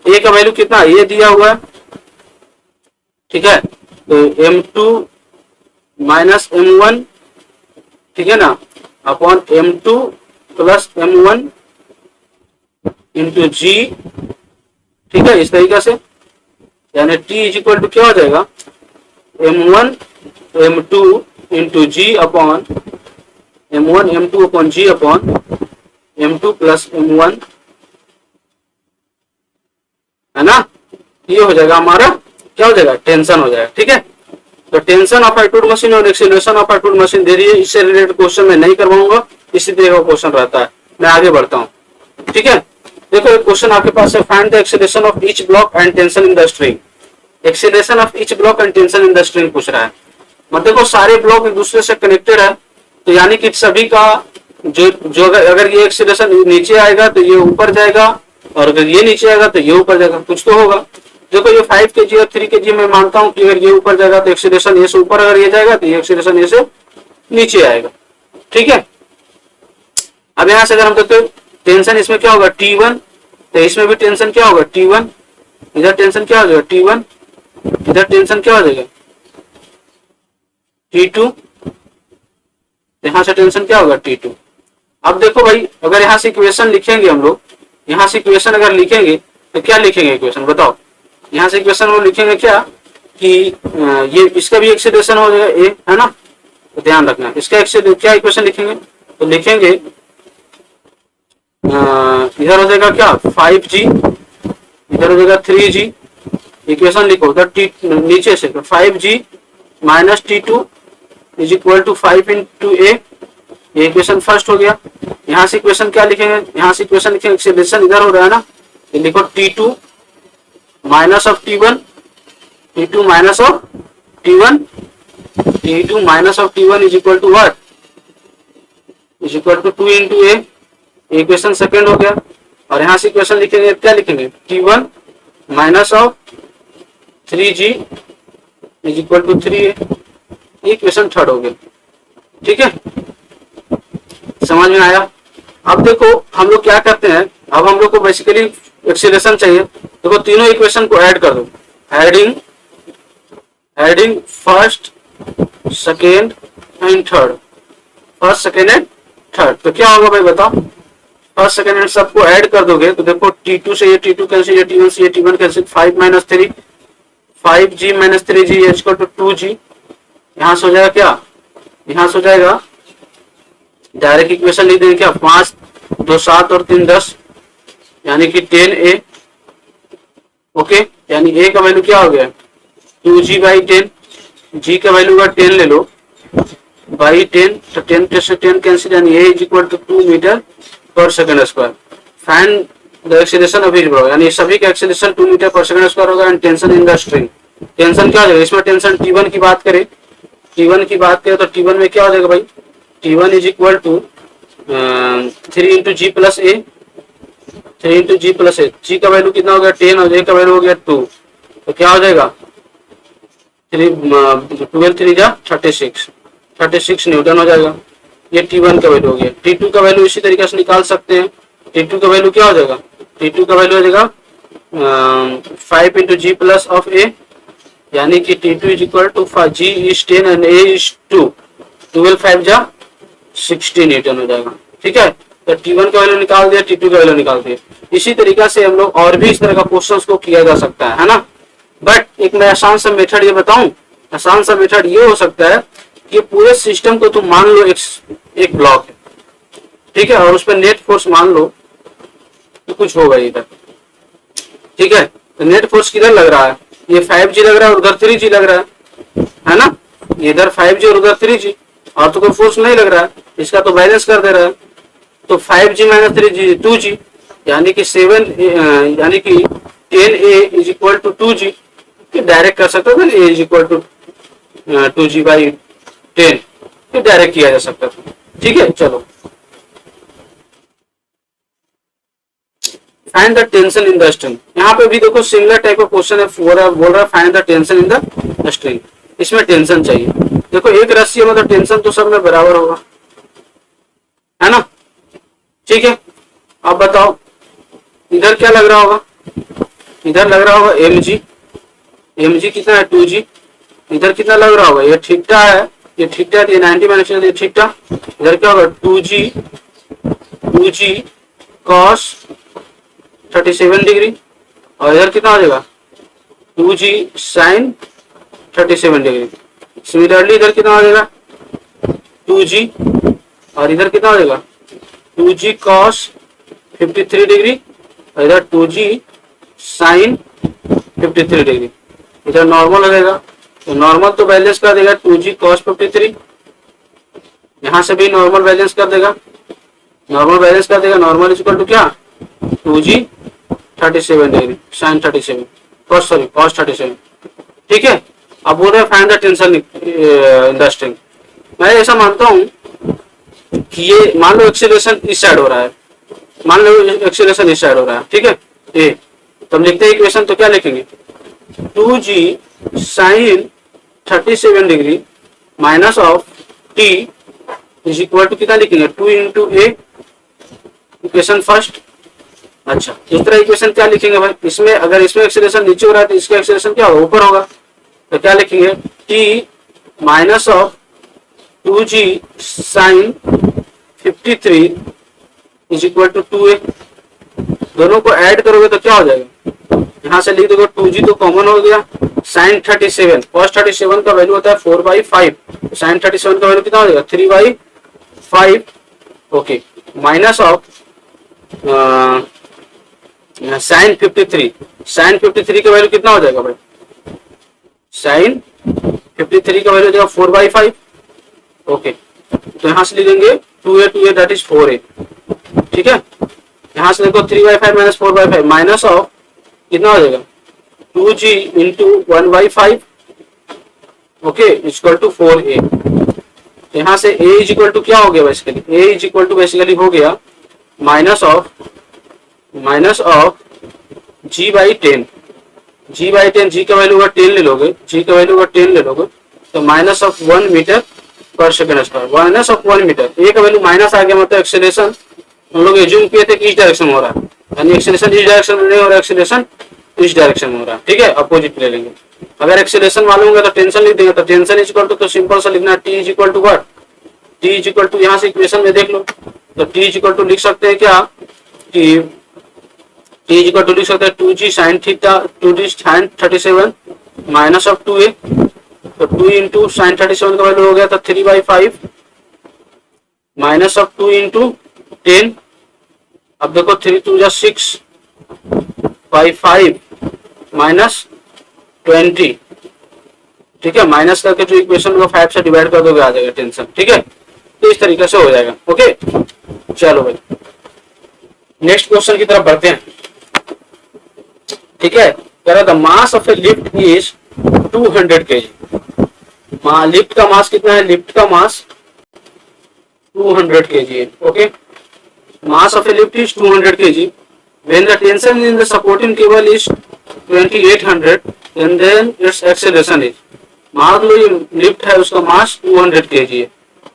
ए का वैल्यू कितना, ये दिया हुआ है, ठीक है, तो m2 माइनस m1, ठीक है ना, upon m2 plus m1 into जी, ठीक है, इस तरीके से, यानी t इज इक्वल टू क्या हो जाएगा, m1 m2 इंटू जी अपॉन m1 m2 अपॉन जी अपॉन m2 प्लस m1, है ना। ये हो जाएगा हमारा क्या हो जाएगा, टेंशन हो जाएगा, ठीक है। तो टेंशन ऑफ एटूड मशीन और एक्सीलरेशन ऑफ एटूड मशीन दे रही है, इससे रिलेटेड क्वेश्चन मैं नहीं करवाऊंगा, इसी तरह का क्वेश्चन रहता है। मैं आगे बढ़ता हूँ, ठीक है। देखो एक क्वेश्चन आपके पास है, find the acceleration of each block and tension in the string. Acceleration of each block and tension in the string पूछ रहा है। मतलब देखो सारे ब्लॉक एक दूसरे से कनेक्टेड है, तो यानी कि सभी का जो अगर ये एक्सीलरेशन नीचे आएगा तो ये ऊपर जाएगा, और अगर ये नीचे आएगा तो ये ऊपर जाएगा, कुछ तो होगा। देखो ये 5 kg और 3 kg मैं मानता हूं कि अगर ये ऊपर जाएगा तो एक्सीलरेशन ये से ऊपर, अगर ये जाएगा तो ये एक्सीलरेशन ये से नीचे आएगा, ठीक है। अब यहां से अगर हम देखते टेंशन इसमें क्या होगा, T1, तो इसमें भी टेंशन क्या होगा, T1, इधर टेंशन क्या हो जाएगा, T1, इधर टेंशन क्या हो जाएगा, T2, यहां से टेंशन क्या होगा, T2। अब देखो भाई अगर यहां से इक्वेशन लिखेंगे हम लोग, यहां से इक्वेशन अगर लिखेंगे तो क्या लिखेंगे इक्वेशन, बताओ। यहां से इक्वेशन वो लिखेंगे क्या कि ये इसका भी एक्सीलरेशन हो जाएगा ए, है ना, तो ध्यान रखना इसका क्या इक्वेशन लिखेंगे, तो लिखेंगे इधर हो जाएगा क्या 5g, इधर हो जाएगा 3g, इक्वेशन लिखो उधर नीचे से, तो 5g minus T2 is equal to 5 into A, ये इक्वेशन फर्स्ट हो गया। यहाँ से इक्वेशन क्या लिखेंगे, यहाँ से इक्वेशन लिखेंगे, एक्सीलरेशन इधर हो रहा है ना, ये लिखो T2 minus of T1, T2 minus of T1, T2 minus of T1 is equal to what, is equal to 2 into a, equation second हो गया। और यहाँ से इक्वेशन लिखेंगे क्या लिखेंगे, T1 minus of 3g is equal to 3a, equation third हो गया। ठीक है, समझ में आया। अब देखो हम लोग क्या करते हैं, अब हम लोग को बेसिकली एक्सीलरेशन चाहिए। देखो तीनों इक्वेशन को ऐड कर दो, adding first second and third, first second and third. तो क्या होगा भाई बताओ, फर्स्ट सेकेंड एंड सबको ऐड कर दोगे तो देखो T2 से ये T2 कैंसिल, ये T1 से ये T1 cancel, 5 - 3 5G - 3G equal to 2G। यहां से हो जाएगा क्या, यहां से हो जाएगा डायरेक्ट इक्वेशन लिख देंगे क्या, 5 2 7 और 3 10 यानी कि 10A। ओके, यानी A का वैल्यू क्या हो गया 2G/10, G का वैल्यू का 10 ले लो बाई 10, तो 10 से 10 कैंसिल, यानी A इक्वल टू 2 मीटर पर second square. Find the acceleration of each block, यानी सभी का एक्सीलरेशन 2 मीटर पर सेकंड स्क्वायर होगा। And tension in the string, tension क्या हो जाएगा इसमें, टेंशन T1 की बात करें, T1 की बात करें तो T1 में क्या हो जाएगा भाई, T1 is equal to 3 × G + A, 3 × G + A। G का वैल्यू कितना हो गया 10 और A का वैल्यू हो गया 2, तो क्या हो जाएगा 12 3 जा 36 न्यूटन हो जाएगा। ये T1 का वैल्यू हो गया। T2 का वैल्यू इसी तरीके से निकाल सकते हैं। T2 का वैल्यू क्या हो जाएगा, T2 का वैल्यू हो जाएगा 5 × G + of A, यानी कि T2 is equal to G is 10 and A is 2, 12 5 जा 60 न्यूटन हो जाएगा। ठीक है, तो T1 का वैल्यू निकाल दिया, T2 का वैल्यू निकाल दिया। इसी तरीका से हम लोग और भी इस तरह का क्वेश्चंस को किया जा सकता है ना। बट एक मैं आसान सा मेथड ये बताऊं, आसान सा मेथड ये हो सकता है कि पूरे सिस्टम को तुम मान लो एक ब्लॉक है, ठीक है, और उस पर नेट फोर्स मान लो तो कुछ होगा इधर। ठीक है, तो नेट फोर्स किधर लग रहा है, ये 5G लग रहा है और उधर 3G लग रहा है ना, इधर 5G और उधर 3G, और तो कोई फोर्स नहीं लग रहा है, इसका तो बैलेंस कर दे रहा है। तो 5G - 3G 2G, यानी कि 7 यानी कि 10A is equal to 2G। Direct कर सकते हो, A is equal to 2G/10, ये डायरेक्ट किया जा सकता था। ठीक है, चलो find the tension in the string. यहाँ पे भी देखो सिमिलर टाइप का क्वेश्चन है, बोल रहा है find the tension in the string. इसमें टेंशन चाहिए। देखो एक रस्सी है, मतलब टेंशन तो सब में बराबर होगा, है ना। ठीक है, अब बताओ इधर क्या लग रहा होगा, इधर लग रहा होगा mg कितना है 2G, इधर कितना लग रहा होगा, ये थीटा है, ये थीटा, ये 90 - ये थीटा, इधर क्या होगा 2G cos 37 डिग्री, और इधर कितना हो जाएगा 2G sin 37 डिग्री। सिमिलरली इधर कितना हो जाएगा 2G, और इधर कितना हो जाएगा 2G cos 53 डिग्री, और इधर 2G sin 53 डिग्री। इधर नॉर्मल हो जाएगा, तो नॉर्मल तो बैलेंस कर देगा 2G cos 53, यहां से भी नॉर्मल बैलेंस कर देगा, नॉर्मल इज इक्वल टू क्या 2G 37 डिग्री sin 37 cos 37। ठीक है, अब बोल रहे find the tension in the string. मैं ऐसा मानता हूं कि ये मान लो एक्सीलरेशन इस साइड हो रहा है, ठीक है ए, तो हम लिखते हैं इक्वेशन, तो क्या लिखेंगे 2G sin 37 degree minus of T is equal to कितना लिखेंगे 2 × A, इक्वेशन फर्स्ट। अच्छा, इस तरह इक्वेशन क्या लिखेंगे भाई, इसमें अगर इसमें एक्सीलरेशन नीचे हो रहा है तो इसका एक्सीलरेशन क्या होगा ऊपर होगा, तो क्या लिखेंगे T minus of 2G sin 53 is equal to 2A। दोनों को ऐड करोगे तो क्या हो जाएगा, यहां से लिख दोगे 2G तो कॉमन हो गया, sin 37 cos 37 का वैल्यू होता है 4/5, sin 37 का वैल्यू कितना हो जाएगा 3/5। ओके, माइनस ऑफ sin 53 का वैल्यू कितना हो जाएगा भाई, sin 53 का वैल्यू हो जाएगा 4/5। ओके, तो यहां से लिखेंगे 2A दैट इज 4A। ठीक है, यहां से देखो 3/5 माइनस 4/5 माइनस ऑफ कितना हो जाएगा 2G into 1/5, okay, equal to 4A। यहां से A इज इक्वल टू क्या हो गया basically, A is equal to basically हो गया माइनस ऑफ G/10, G का वैल्यू का 10 ले लोगे, तो माइनस ऑफ 1 मीटर पर second square, minus of 1 metre, A का वैल्यू माइनस आ गया, मतलब एक्सेलरेशन हम लोग एज्यूम किए थे कि इस डायरेक्शन में हो रहा है, यानी एक्सेलरेशन इस डायरेक्शन में नहीं हो रहा है, एक्सेलरेशन इस डायरेक्शन में हो रहा है। ठीक है, अपोजिट ले लेंगे। अगर एक्सेलरेशन मालूम होगा तो टेंशन लिख देंगे, तो टेंशन इज इक्वल टू, तो सिंपल सा लिखना t is equal to what, t is equal to, यहाँ से इक्वेशन में देख लो, तो टी इज इक्वल टू लिख सकते हैं क्या कि टी इज इक्वल टू लिख सकते हैं 2g sin theta 2g sin 37 minus of 2a, तो 2 इंटू साइन 37 का वैल्यू हो गया था 3/5 माइनस ऑफ 2 इंटू 10, अब देखो 3 2 जा 6 बाई 5 माइनस 20। ठीक है, माइनस करके जो इक्वेशन को 5 से डिवाइड कर दोगे आ जाएगा टेंशन। ठीक है, तो इस तरीके से हो जाएगा। ओके, चलो भाई नेक्स्ट क्वेश्चन की तरफ बढ़ते हैं। ठीक है, कह रहा था mass of A lift is 200 kg। Lift का मास कितना है, लिफ्ट का मास 200 kg है। Okay, mass of A lift is 200 kg when the tension in the supporting cable is 2800 and then its acceleration is, मान लो ये लिफ्ट है उसका मास 200 kg है,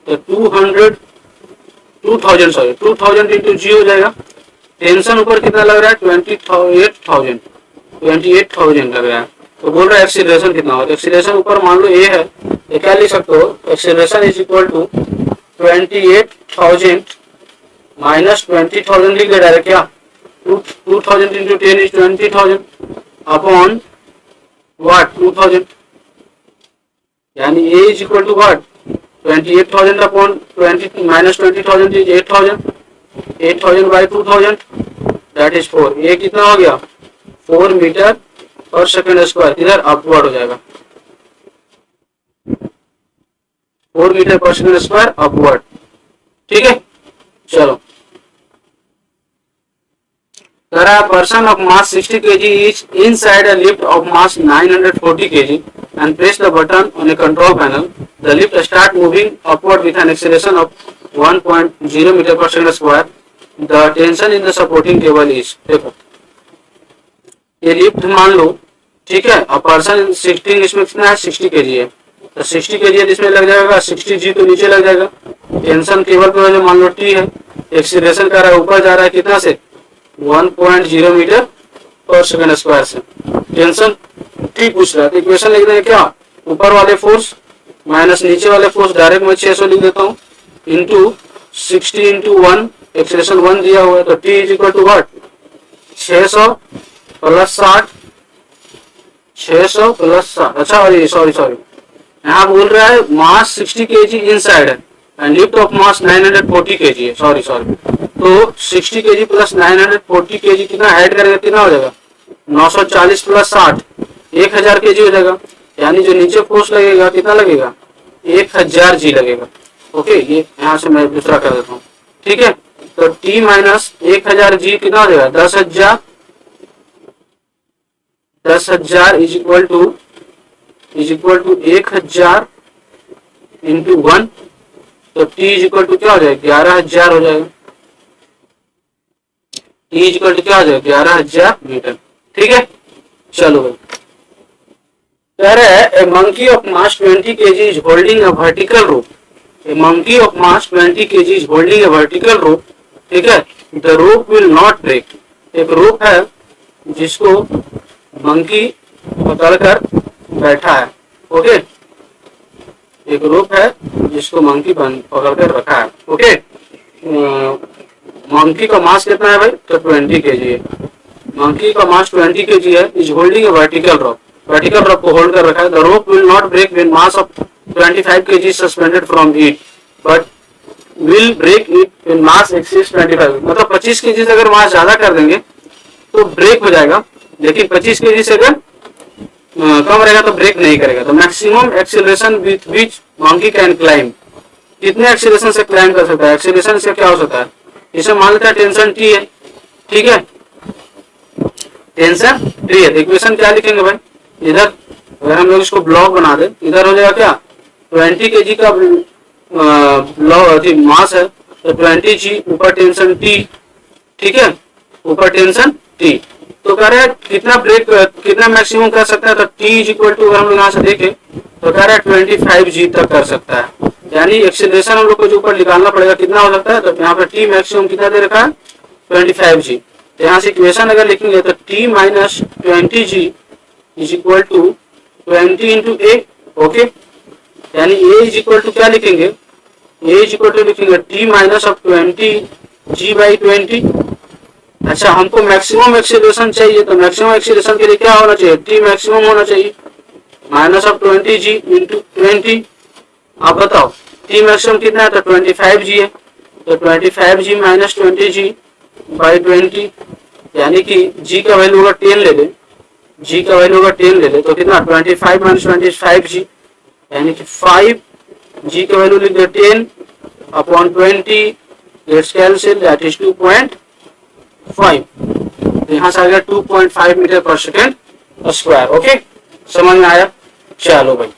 तो 2000 इंटू जी हो जाएगा। टेंशन ऊपर कितना लग रहा है 28,000 लग रहा है, तो बोल रहा है एक्सीलरेशन कितना हो, एक्सीलरेशन ऊपर मान लो ए है, तो क्या लिख सकते हो, acceleration is equal to 28,000 minus 20,000 लिख दे डायरेक्ट, क्या 2000 इंटू 10 इज 20,000 अपॉन व्हाट 2000, यानी A is equal to what 28,000 upon 20 minus 20,000 is 8,000 by 2000 that is 4। ये कितना हो गया 4 मीटर पर सेकंड स्क्वायर, इधर अपवर्ड हो जाएगा 4 मीटर पर सेकंड स्क्वायर अपवर्ड। ठीक है, चलो person of mass 60 kg is inside a lift of mass 940 kg and press the button on a control panel. The lift start moving upward with an acceleration of 1.0 meter per second square. The tension in the supporting cable is, देखो ये lift मान लो, ठीक है, और person sitting इसमें कितना है 60 kg है, तो 60 kg इसमें लग जाएगा 60 g तो नीचे लग जाएगा। टेंशन केबल पे वजह मान लो t है, एक्सीलरेशन कर रहा है ऊपर जा रहा है कितना से 1.0 मीटर पर सेकंड स्क्वायर से, टेंशन t पूछ रहा है, तो इक्वेशन लिख देंगे क्या, ऊपर वाले फोर्स माइनस नीचे वाले फोर्स, डायरेक्ट मैं 600 लिख देता हूँ, इंटू 60 इंटू 1, एक्सीलरेशन 1 दिया हुआ है, तो t is equal to what 600 plus 60, 600 plus 60, अच्छा सॉरी यहाँ बोल रहा है मास 60 kg इनसाइड है and lift of mass 940 kg है, सॉरी तो 60 kg प्लस 940 kg कितना ऐड करेगा, कितना हो जाएगा 940 प्लस 60 1000 kg हो जाएगा, यानी जो नीचे फोर्स लगेगा कितना लगेगा 1000 g लगेगा। ओके, ये यहाँ से मैं दूसरा कर देता हूँ। ठीक है, तो t माइनस 1000 g कितना हो जाएगा 10,000 इज इक्वल टू 1000 इंटू 1, तो t इज इक्वल टू क्या हो जाएगा 11,000 हो जाएगा, t इज इक्वल टू क्या हो जाएगा 11,000 मीटर। ठीक है, चलो भाई कह रहा है a monkey of mass 20 kg is holding a vertical rope, a monkey of mass 20 kg is holding a vertical rope. ठीक है, the rope will not break, एक रोप है जिसको मंकी पकड़कर बैठा है। ओके, एक रोप है जिसको मंकी पकड़कर रखा है। ओके, मंकी का मास कितना है भाई, तो 20 kg है, मंकी का मास 20 kg है, is holding a vertical rope, vertical rope को होल्ड कर रखा है। The rope will not break when mass of 25 kg suspended from it but will break it when mass exceeds 25, मतलब 25 kg से अगर मास ज्यादा कर देंगे तो ब्रेक हो जाएगा, लेकिन 25 kg से अगर कम रहेगा तो ब्रेक नहीं करेगा। तो maximum acceleration with which monkey can climb, कितने एक्सीलरेशन से क्लाइम कर सकता है, एक्सीलरेशन से क्या हो सकता है, इसे मान लेते हैं टेंशन t है। ठीक है, टेंशन t है, इक्वेशन क्या लिखेंगे भाई, इधर अगर हम लोग इसको ब्लॉक बना दे, इधर हो जाएगा क्या 20 kg का मास है, तो 20 g ऊपर टेंशन t। ठीक है, ऊपर टेंशन t, तो कह रहे हैं कितना ब्रेक कितना मैक्सिमम कर सकता है, तो t इज इक्वल टू, अगर हम लोग यहाँ से देखें तो कह रहा है 25g तक कर सकता है, यानी एक्सीलरेशन हम लोग को जो ऊपर निकालना पड़ेगा कितना हो सकता है, तो यहाँ पर t मैक्सिमम कितना दे रखा है 25g। तो यहाँ से इक्वेशन अगर लिखेंगे तो t minus 20g is equal to 20 into ए, ओके, यानी a इज इक्वल टू क्या लिखेंगे, a इज इक्वल टू लिखेंगे t minus of 20g by 20। अच्छा, हमको मैक्सिमम एक्सीलरेशन चाहिए, तो मैक्सिमम एक्सीलरेशन के लिए क्या होना चाहिए, t मैक्सिमम होना चाहिए माइनस ऑफ 20g इंटू 20। आप बताओ t मैक्सिमम कितना है, तो 25g है, तो 25g माइनस 20g बाई 20, यानी कि g का वैल्यू अगर 10 ले ले, g का वैल्यू अगर 10 ले ले तो कितना 25 माइनस 25g, यानी कि 5g का वैल्यू लिख दे 10 upon 20, gets cancel, that is 2.5, यहाँ से आ गया 2.5 मीटर पर सेकेंड स्क्वायर। ओके, समझ में आया? चलो भाई,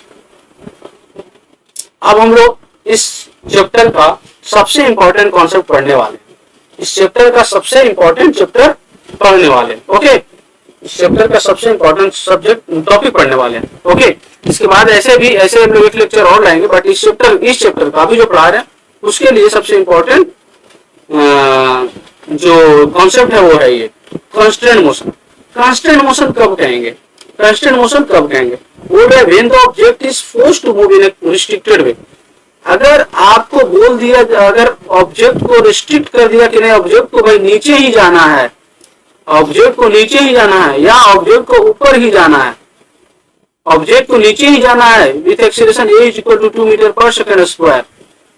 अब हम लोग इस चैप्टर का सबसे इंपॉर्टेंट कॉन्सेप्ट पढ़ने वाले, इस चैप्टर का सबसे इंपॉर्टेंट चैप्टर पढ़ने वाले। ओके, इस चैप्टर का सबसे इंपॉर्टेंट सब्जेक्ट टॉपिक पढ़ने वाले हैं। ओके, इसके बाद ऐसे हम लोग एक लेक्चर और लाएंगे, बट इस चैप्टर का अभी जो पढ़ा रहे हैं उसके लिए सबसे इंपॉर्टेंट जो कॉन्सेप्ट है वो है ये कांस्टेंट मोशन। कांस्टेंट मोशन कब कहेंगे, कांस्टेंट मोशन कब कहेंगे, वो है when the object is forced to move in a restricted way. अगर आपको बोल दिया, अगर ऑब्जेक्ट को रिस्ट्रिक्ट कर दिया कि नहीं ऑब्जेक्ट को भाई नीचे ही जाना है, ऑब्जेक्ट को नीचे ही जाना है या ऑब्जेक्ट को ऊपर ही जाना है, ऑब्जेक्ट को नीचे ही जाना है with acceleration a is equal to 2 metre पर सेकंड स्क्वायर,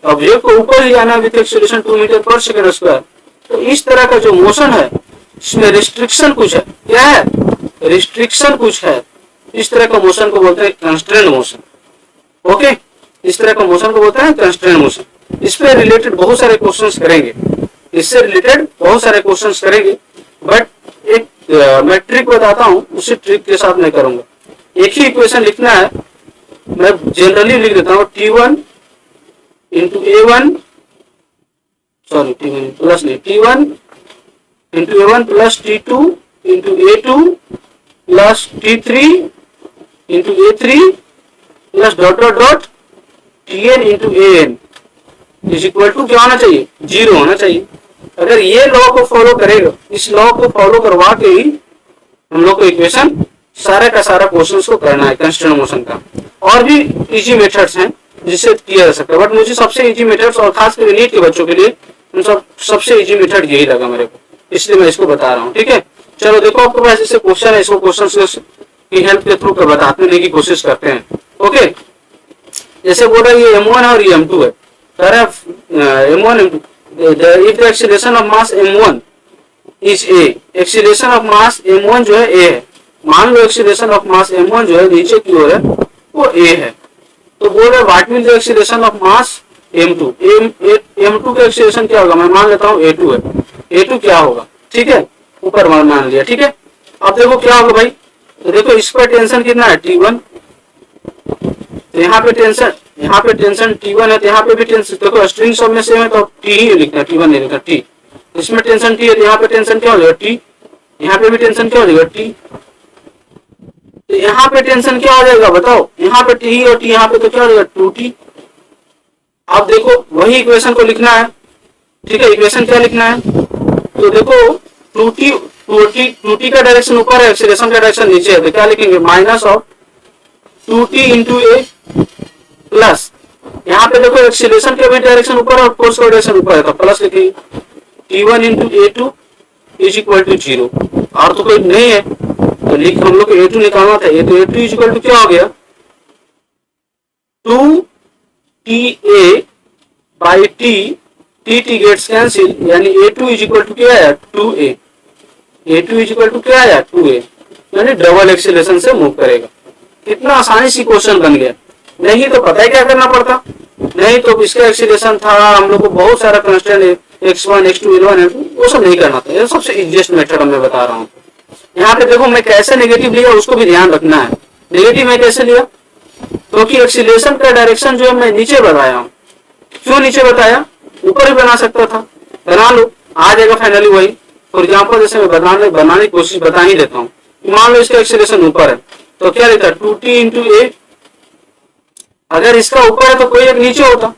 ऑब्जेक्ट को ऊपर ही जाना है विथ एक्सीलरेशन 2 मीटर पर सेकंड स्क्वायर, तो इस तरह का जो मोशन है इसमें रिस्ट्रिक्शन कुछ है, क्या है, रिस्ट्रिक्शन कुछ है, इस तरह का मोशन को बोलते हैं कंस्ट्रेंट मोशन। ओके, इस तरह का मोशन को बोलते हैं कंस्ट्रेंट मोशन। इस पे रिलेटेड बहुत सारे क्वेश्चंस करेंगे, इससे रिलेटेड बहुत सारे क्वेश्चंस करेंगे, बट एक मैं ट्रिक बताता हूँ, उसी ट्रिक के साथ मैं करूंगा। एक ही इक्वेशन लिखना है, मैं जनरली लिख देता हूँ T1 into A1, sorry T1 plus नहीं, T1 into A1 plus T2 into A2 plus T3 into A3 plus dot dot dot Tn into An is equal to क्या होना चाहिए, 0 होना चाहिए। अगर ये लॉ को फॉलो करेगा, इस लॉ को फॉलो करवा के ही हम लोग को इक्वेशन सारा का सारा क्वेश्चन को करना है कंस्टेंट मोशन का। और भी इजी मेथड्स हैं जिससे किया जा सकता है, बट मुझे सबसे इजी मेथड्स और खास कर नीट के बच्चों के लिए सबसे इजी मेथड यही लगा मेरे को, इसलिए मैं इसको बता रहा हूँ। ठीक है, चलो देखो आपके पास जैसे क्वेश्चन है, इसको क्वेश्चन की हेल्प के थ्रू बताने की कोशिश करते हैं। ओके, जैसे बोल रहा है ये m1 और ये m2 है, कह रहा है m1 m2 if the acceleration of mass m1 is a, acceleration of mass m1 जो है a है, मान लो acceleration of mass m1 जो है नीचे की ओर है वो a है, तो बोल रहे what will the acceleration of mass m2, m2 का acceleration क्या होगा, मैं मान लेता हूँ a2 है, a2 क्या होगा, ठीक है, ऊपर मान लिया, ठीक है। अब देखो क्या होगा भाई, तो देखो इस पर टेंशन कितना है T1, तो यहाँ पे टेंशन T1 है, तो यहाँ पे भी टेंशन, देखो स्ट्रिंग सब में सेम है तो T ही लिखना है, T1 नहीं लिखना, T, इसमें टेंशन T है तो यहाँ पे टेंशन क्या हो जाएगा T, यहाँ पे भी टेंशन क्या हो जाएगा T, तो यहाँ पे टेंशन क्या हो जाएगा बताओ, यहाँ पे T और T, यहाँ पे तो क्या हो जाएगा 2T। अब देखो वही इक्वेशन को लिखना है, ठीक है, इक्वेशन क्या लिखना है, तो देखो 2T का डायरेक्शन ऊपर है, एक्सीलरेशन का डायरेक्शन नीचे है, तो क्या लिखेंगे minus of 2T into A plus, यहाँ पे देखो एक्सीलरेशन का भी डायरेक्शन ऊपर और फोर्स का डायरेक्शन ऊपर है, तो प्लस लिखेंगे T1 into A2 is equal to 0, और तो कोई नहीं है तो हम लोग को A2 निकालना था, ये तो A2 इज इक्वल टू क्या हो गया 2TA by T gets cancel, यानी A2 इज इक्वल टू क्या है 2A, A2 is equal to क्या है 2A, यानी डबल एक्सीलरेशन से मूव करेगा। कितना आसानी सी क्वेश्चन बन गया, नहीं तो पता है क्या करना पड़ता, नहीं तो इसका एक्सीलरेशन था हम लोग को बहुत सारा constant x1 x2 l1 l2 वो सब नहीं करना था, ये सबसे इजीएस्ट मेथड मैं बता रहा हूँ। यहाँ पे देखो मैं कैसे नेगेटिव लिया उसको भी ध्यान रखना है, नेगेटिव मैं कैसे लिया, क्योंकि एक्सीलरेशन का डायरेक्शन जो है मैं नीचे बताया हूँ, क्यों नीचे बताया, ऊपर भी बना सकता था, बना लो आ जाएगा फाइनली वही, फॉर एग्जाम्पल जैसे मैं बनाने की कोशिश बता ही देता हूँ। मान लो इसका एक्सेलरेशन ऊपर है तो क्या लिखता है 2t इंटू ए। अगर इसका ऊपर है तो कोई एक नीचे होता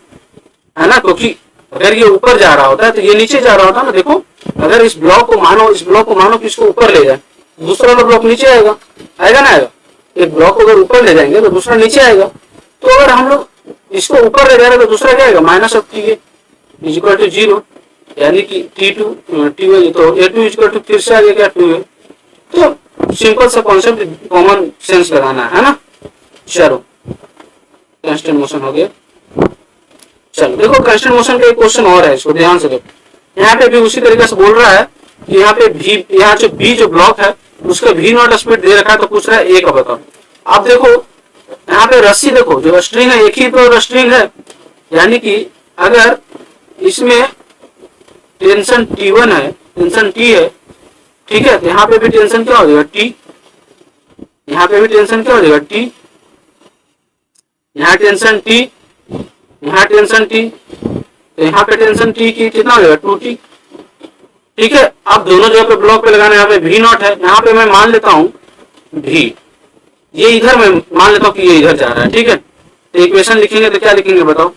है ना, क्योंकि अगर ये ऊपर जा रहा होता है तो ये नीचे जा रहा होता ना। देखो अगर इस ब्लॉक को मानो कि इसको ऊपर ले जाए, दूसरा वाला ब्लॉक नीचे आएगा, आएगा ना आएगा। एक ब्लॉक को अगर ऊपर ले जाएंगे तो दूसरा नीचे आएगा। तो अगर हम लोग इसको ऊपर ले जा रहे हैं तो दूसरा क्या आएगा, minus of t is equal to 0, यानी कि T2 तो A2 इज इक्वल टू फिर से आ गया क्या 2A। तो सिंपल सा कॉन्सेप्ट कॉमन सेंस लगाना है ना। चलो कांस्टेंट मोशन हो गया। चलो देखो कांस्टेंट मोशन का एक क्वेश्चन और है, इसको ध्यान से देखो। यहाँ पे भी उसी तरीके से बोल रहा है कि यहाँ पे भी, यहाँ जो बी जो ब्लॉक है उसका भी नॉट स्पीड दे रखा है, तो पूछ रहा है ए का बताओ। आप देखो यहाँ पे रस्सी देखो, जो स्ट्रिंग है एक ही तो स्ट्रिंग है, यानी कि अगर इसमें टेंशन T1 है, टेंशन T है, ठीक है, तो यहाँ पे भी टेंशन क्या हो जाएगा T, यहाँ पे भी टेंशन क्या हो जाएगा T, यहाँ टेंशन T, यहाँ टेंशन T, तो यहाँ पे टेंशन T की कितना हो जाएगा 2T। ठीक है, अब दोनों जगह पे ब्लॉक पे लगाना, यहाँ पे V नॉट है, यहाँ पे मैं मान लेता हूँ V, ये इधर मैं मान लेता हूँ कि ये इधर जा रहा है। ठीक है, तो इक्वेशन लिखेंगे तो क्या लिखेंगे बताओ।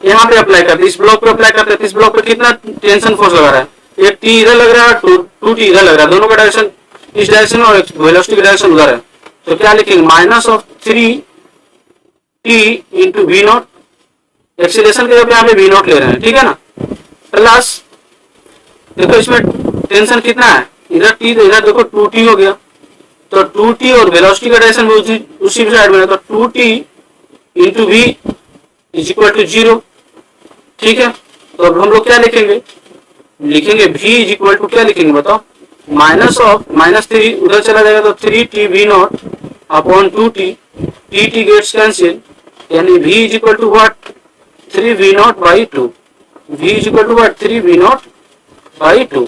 यहाँ पे अप्लाई करते, इस ब्लॉक पे अप्लाई करते, इस ब्लॉक पे कितना टेंशन फोर्स लगा रहा है, एक T इधर लग रहा है, 2T इधर लग रहा है, दोनों का डायरेक्शन इस डायरेक्शन और वेलोसिटी का डायरेक्शन उधर है। तो क्या लिखेंगे minus of 3T into V not, acceleration के जगह यहाँ पे V नॉट ले रहे हैं, ठीक है ना, प्लस देखो इसमें टेंशन कितना है, इधर T तो इधर देखो 2T हो गया, तो 2T और वेलोसिटी का डायरेक्शन उसी साइड में है, तो 2T into V is equal to 0। ठीक है, तो अब हम लोग क्या लिखेंगे, लिखेंगे V इज इक्वल टू क्या लिखेंगे बताओ, माइनस ऑफ -3 उधर चला जाएगा तो 3T V nought upon 2T, T gets cancel, यानी V is equal to what 3V nought by 2, V is equal to what 3V nought by 2,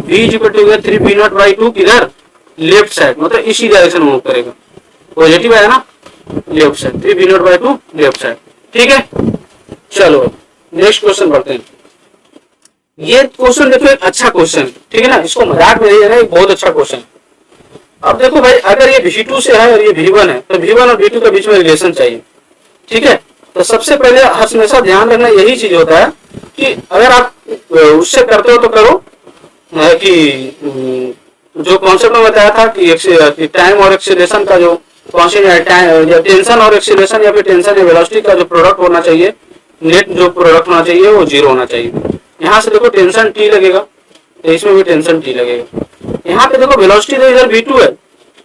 V is equal to 3V nought by 2 किधर left side, मतलब इसी direction move करेगा, positive है ना, left side 3V nought by 2 left side. ठीक है, चलो next question बढ़ते हैं। ये क्वेश्चन देखो एक अच्छा क्वेश्चन, ठीक है ना, इसको मजाक में नहीं लेना, एक बहुत अच्छा क्वेश्चन। अब देखो भाई अगर ये V2 से है और ये V1 है तो V1 और V2 के बीच में रिलेशन चाहिए। ठीक है, तो सबसे पहले हमेशा ध्यान रखना यही चीज होता है कि अगर आप उससे करते हो तो करो कि जो कॉन्सेप्ट में बताया था कि टाइम और एक्सीलरेशन का जो कॉन्सेप्ट है, टेंशन और एक्सीलरेशन या फिर टेंशन या वेलोसिटी का जो प्रोडक्ट होना चाहिए, नेट जो प्रोडक्ट होना चाहिए वो 0 होना चाहिए। यहाँ से देखो टेंशन T लगेगा तो इसमें भी टेंशन T लगेगा। यहाँ पे देखो वेलोसिटी तो इधर V2 है,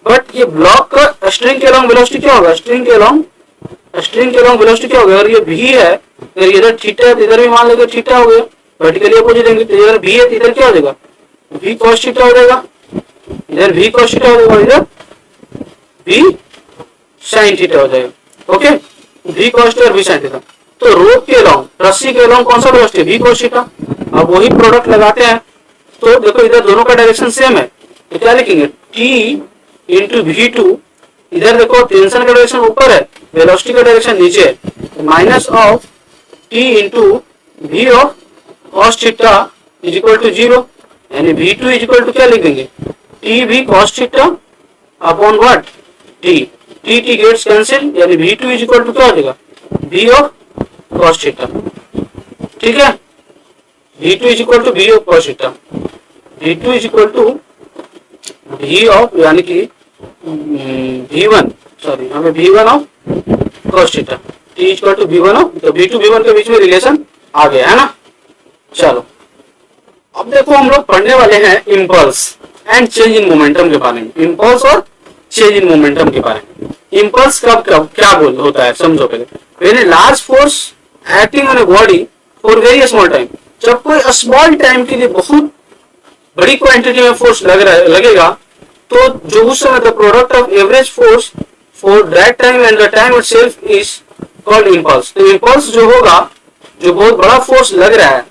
बट ये ब्लॉक का स्ट्रिंग के अलॉन्ग वेलोसिटी क्या होगा, स्ट्रिंग के अलॉन्ग वेलोसिटी क्या होगा, अगर ये V है, अगर इधर थीटा है तो इधर भी मान लेंगे थीटा हो गया, वर्टिकली अपोजिट देंगे, तो इधर V है तो इधर क्या हो जाएगा V cos थीटा हो जाएगा, इधर V cos थीटा हो जाएगा, इधर V sin थीटा हो जाएगा। ओके, V cos थीटा और V sin थीटा। तो रोप के अलॉन्ग, रस्सी के अलॉन्ग कौन सा वेलोसिटी V cos थीटा। अब वही प्रोडक्ट लगाते हैं तो देखो इधर दोनों का डायरेक्शन सेम है, तो क्या लिखेंगे T इंटू V2, इधर देखो टेंशन का डायरेक्शन ऊपर है, वेलोसिटी का डायरेक्शन नीचे है, minus of T into V of cos theta is equal to 0, यानी V2 इज इक्वल टू क्या लिखेंगे TV cos theta upon what T, T gets cancel, यानी V2 इज इक्वल टू क्या हो जाएगा V ऑफ cos थीटा। ठीक है, V2 is equal to V of cos theta, V2 is equal to V of यानी कि V1 sorry हमें V1 of cos theta, T is equal to V1 of, तो V2 V1 के बीच में relation आ गया है ना। चलो अब देखो हम लोग पढ़ने वाले हैं impulse and change in momentum के बारे में, इम्पल्स और चेंज इन मोमेंटम के बारे में। इम्पल्स कब कब क्या बोल होता है समझो पहले। When a large force acting on a body for very small time, जब कोई स्मॉल टाइम के लिए बहुत बड़ी क्वांटिटी में फोर्स लगेगा तो जो उस समय the product of average force for that time and the time itself is called impulse. तो इम्पल्स जो होगा, जो बहुत बड़ा फोर्स लग रहा है,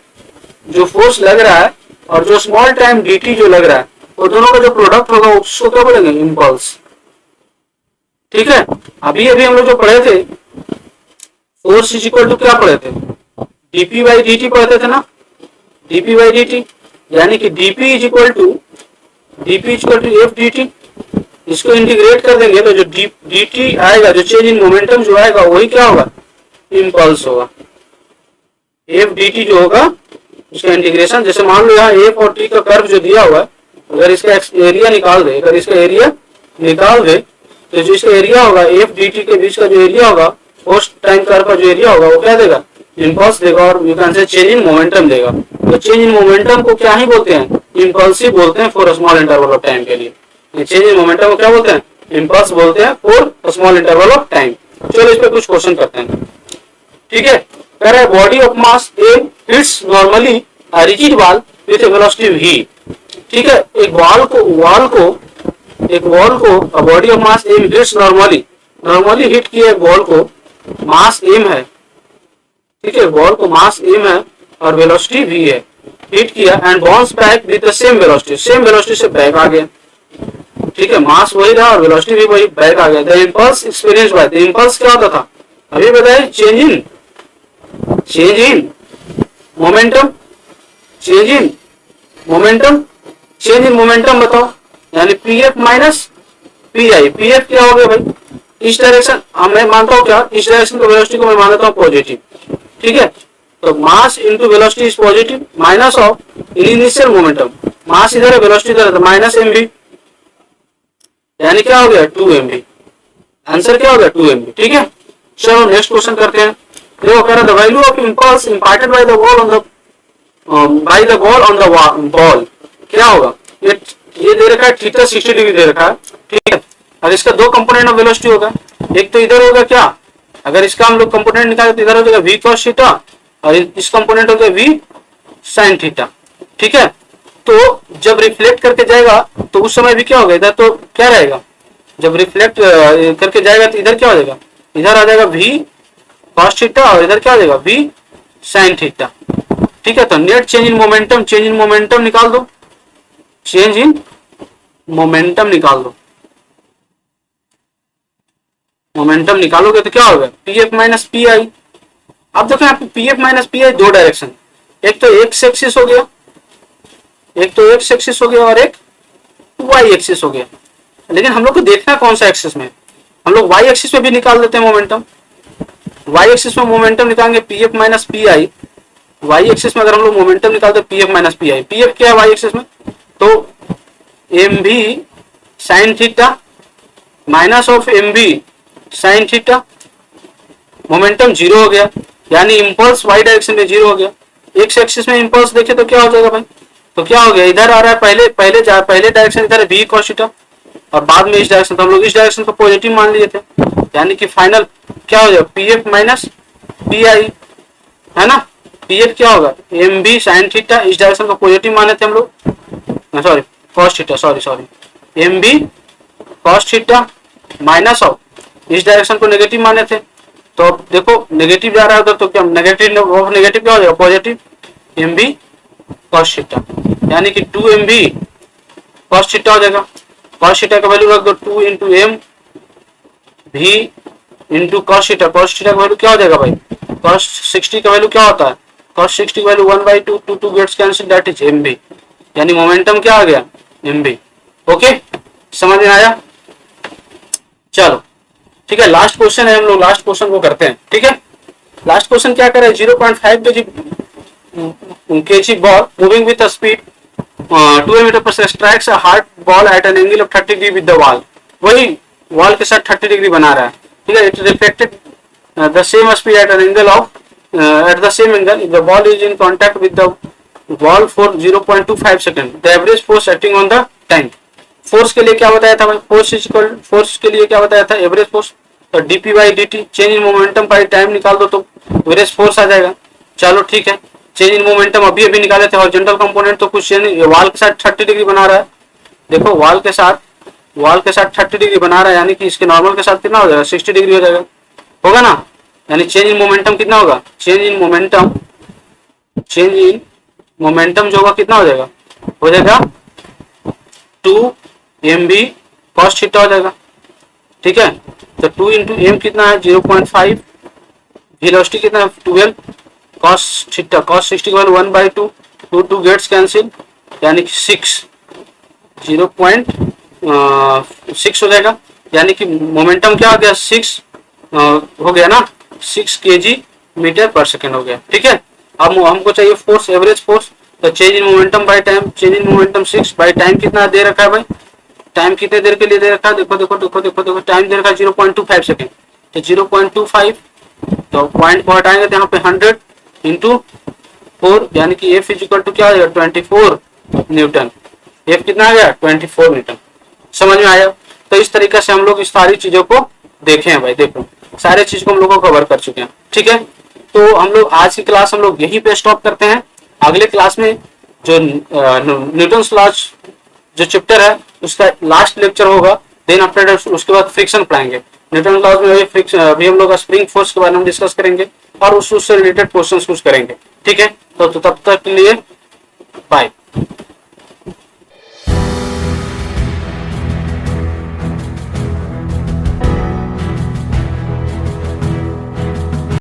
जो फोर्स लग रहा है और जो स्मॉल टाइम dt जो लग रहा है, वो दोनों का जो प्रोडक्ट होगा उसको क्या बोलेंगे इम्पल्स। ठीक है, अभी अभी हम लोग जो पढ़े थे फोर्स इज इक्वल टू क्या पढ़े थे, dp बाई dt पढ़ते थे ना, dp बाई dt, यानी कि dp is equal to F D T. इसको इंटीग्रेट कर देंगे तो जो dt आएगा, जो चेंज इन मोमेंटम जो आएगा वही क्या होगा, इम्पल्स होगा। एफ डी टी जो होगा उसका इंटीग्रेशन, जैसे मान लो यहाँ एफ और टी का कर्व जो दिया हुआ है, अगर इसका एरिया निकाल दे, अगर इसका एरिया निकाल दे तो जो इसका एरिया होगा एफ डी टी के बीच का जो एरिया होगा, उस टाइम कर्व का जो एरिया होगा वो क्या देगा, इम्पल्स देगा, और you can say change in momentum देगा। तो चेंज इन मोमेंटम को क्या ही बोलते हैं, इम्पल्सिव बोलते हैं for small interval of time के लिए। चेंज इन मोमेंटम को क्या बोलते हैं, इम्पल्स बोलते हैं for small interval of time. चलो इस पे कुछ क्वेश्चन करते हैं, ठीक है। कह रहा है body of mass a hits normally a rigid wall with a velocity v, ठीक है। एक वॉल को a body of mass M hits normally hit किया एक वॉल को, मास एम है, ठीक है, वॉल को मास एम है और वेलोसिटी v है, हिट किया and bounce back with the same velocity से बैक आ गया, ठीक है। मास वही रहा और वेलोसिटी भी वही बैक आ गया। The impulse experience by, the impulse क्या होता था अभी बताए, चेंज इन मोमेंटम बताओ, यानी पीएफ माइनस पीआई। पीएफ क्या हो गया भाई, इस डायरेक्शन, मैं मानता हूँ क्या, इस डायरेक्शन को वेलोसिटी को मैं मानता हूँ पॉजिटिव, ठीक है। तो mass into velocity is positive minus of initial momentum, mass इधर है वेलोसिटी इधर है तो माइनस एमवी, यानी क्या हो गया 2mv। आंसर क्या हो गया 2mv, ठीक है। चलो नेक्स्ट क्वेश्चन करते हैं। देखो कह रहा है the value of impulse imparted by the ball on the ball क्या होगा, ये दे रखा है थीटा 60 डिग्री दे रखा है, ठीक है। और इसका दो कंपोनेंट ऑफ वेलोसिटी होगा, एक तो इधर होगा क्या, अगर इसका हम लोग कंपोनेंट निकाले तो इधर हो जाएगा v cos थीटा और इस कंपोनेंट हो गया v sin थीटा, ठीक है। तो जब रिफ्लेक्ट करके जाएगा तो उस समय भी क्या होगा, इधर तो क्या रहेगा, जब रिफ्लेक्ट करके जाएगा तो इधर क्या हो जाएगा, इधर आ जाएगा v cos थीटा और इधर क्या हो जाएगा v sin थीटा, ठीक है। तो नेट चेंज इन मोमेंटम निकाल दो, चेंज इन मोमेंटम निकाल दो, मोमेंटम निकालोगे तो क्या होगा पीएफ माइनस पीआई। अब देखो यहाँ पे पीएफ माइनस पीआई दो डायरेक्शन, एक तो एक्स एक्सिस हो गया, और एक वाई एक्सिस हो गया। लेकिन हम लोग को देखना कौन सा एक्सिस में, हम लोग वाई एक्सिस में भी निकाल देते हैं मोमेंटम। वाई एक्सिस में मोमेंटम निकालेंगे PF minus PI, Y axis में अगर हम लोग मोमेंटम निकालते हैं पीएफ माइनस पीआई, पीएफ क्या है वाई एक्सिस में, तो M V sine theta minus of M V sine theta, momentum zero हो गया, यानी इंपल्स वाई डायरेक्शन में जीरो हो गया। एक्स एक्सिस में इंपल्स देखे तो क्या हो जाएगा भाई, तो क्या हो गया, इधर आ रहा है पहले डायरेक्शन इधर है v cos थीटा और बाद में इस डायरेक्शन, तो हम लोग इस डायरेक्शन को पॉजिटिव मान लिए थे, यानी कि फाइनल क्या हो जाएगा pf माइनस पीआई, है ना। pf क्या होगा एम बी साइन थीटा, इस डायरेक्शन को पॉजिटिव माने थे हम लोग, sorry cos theta, sorry M V cos theta minus of इस डायरेक्शन को नेगेटिव माने थे, तो अब देखो नेगेटिव जा रहा है उधर, तो क्या नेगेटिव क्या हो जाएगा positive M V cos theta, यानी कि 2mv cos थीटा हो जाएगा। cos थीटा का वैल्यू रख दो 2 इंटू एम भी into cos theta, cos theta का वैल्यू क्या हो जाएगा भाई, cos 60 का वैल्यू क्या होता है, cos 60 का value 1/2, 2 gets cancel, that is mv, यानी मोमेंटम क्या आ गया mv। ओके समझ में आया, चलो ठीक है। लास्ट क्वेश्चन है, हम लोग लास्ट क्वेश्चन को करते हैं, ठीक है। लास्ट क्वेश्चन क्या करे, 0.5 kg ball moving with a speed 2 meter per second strikes a hard ball at an angle of 30 degree with the wall, वही वॉल के साथ 30 डिग्री बना रहा है, ठीक है। It reflected the same speed at an angle of at the same angle if the ball is in contact with the wall for 0.25 second, the average force acting on the tank। Force के लिए क्या बताया था भाई, force के लिए क्या बताया था, एवरेज फोर्स, तो DP by d T, change in momentum by time निकाल दो तो एवरेज फोर्स आ जाएगा। चलो ठीक है, चेंज इन मोमेंटम अभी निकाले थे, हॉरिजॉन्टल कंपोनेंट तो कुछ चेंज, वॉल के साथ 30 डिग्री बना रहा है, देखो वॉल के साथ 30 डिग्री बना रहा है, यानी कि इसके नॉर्मल के साथ कितना हो जाएगा 60 डिग्री हो जाएगा, होगा ना। यानी चेंज इन मोमेंटम कितना होगा, चेंज इन मोमेंटम जो होगा कितना हो जाएगा 2mv cos थीटा हो जाएगा, ठीक है। तो 2 इंटू एम कितना है 0.5, वेलोसिटी कितना है 12 cos थीटा, cos 60 का वैल्यू 1/2, 2 गेट्स कैंसिल, यानी कि 0.6 हो जाएगा, यानी कि मोमेंटम क्या हो गया 6 हो गया ना, 6 kg मीटर पर सेकेंड हो गया। ठीक है, अब हमको चाहिए फोर्स, एवरेज फोर्स, तो change in momentum by time, change in momentum 6 by time कितना दे रखा है भाई, टाइम कितने देर के लिए दे रखा है, देखो देखो देखो देखो देखो टाइम दे रखा है 0.25 सेकेंड, तो 0.25 तो पॉइंट को हटाएंगे तो यहाँ पे 100 इंटू 4, यानी कि F इक्वल टू क्या हो जाएगा 24 न्यूटन। F कितना आ गया 24 न्यूटन। समझ में आया? तो इस तरीके से हम लोग इस सारी चीजों को देखे हैं भाई, देखो सारे चीज को हम लोग को कवर कर चुके हैं। ठीक है, तो हम लोग आज की क्लास हम लोग यहीं पे स्टॉप करते हैं। अगले क्लास में जो न्यूटन्स लॉज जो चैप्टर है उसका लास्ट लेक्चर होगा, देन आफ्टर उसके बाद फ्रिक्शन पढ़ाएंगे। न्यूटन लॉज में अभी हम लोग स्प्रिंग फोर्स के बारे में डिस्कस करेंगे और उससे रिलेटेड क्वेश्चंस कुछ करेंगे। ठीक है, तो तब तक के लिए बाय।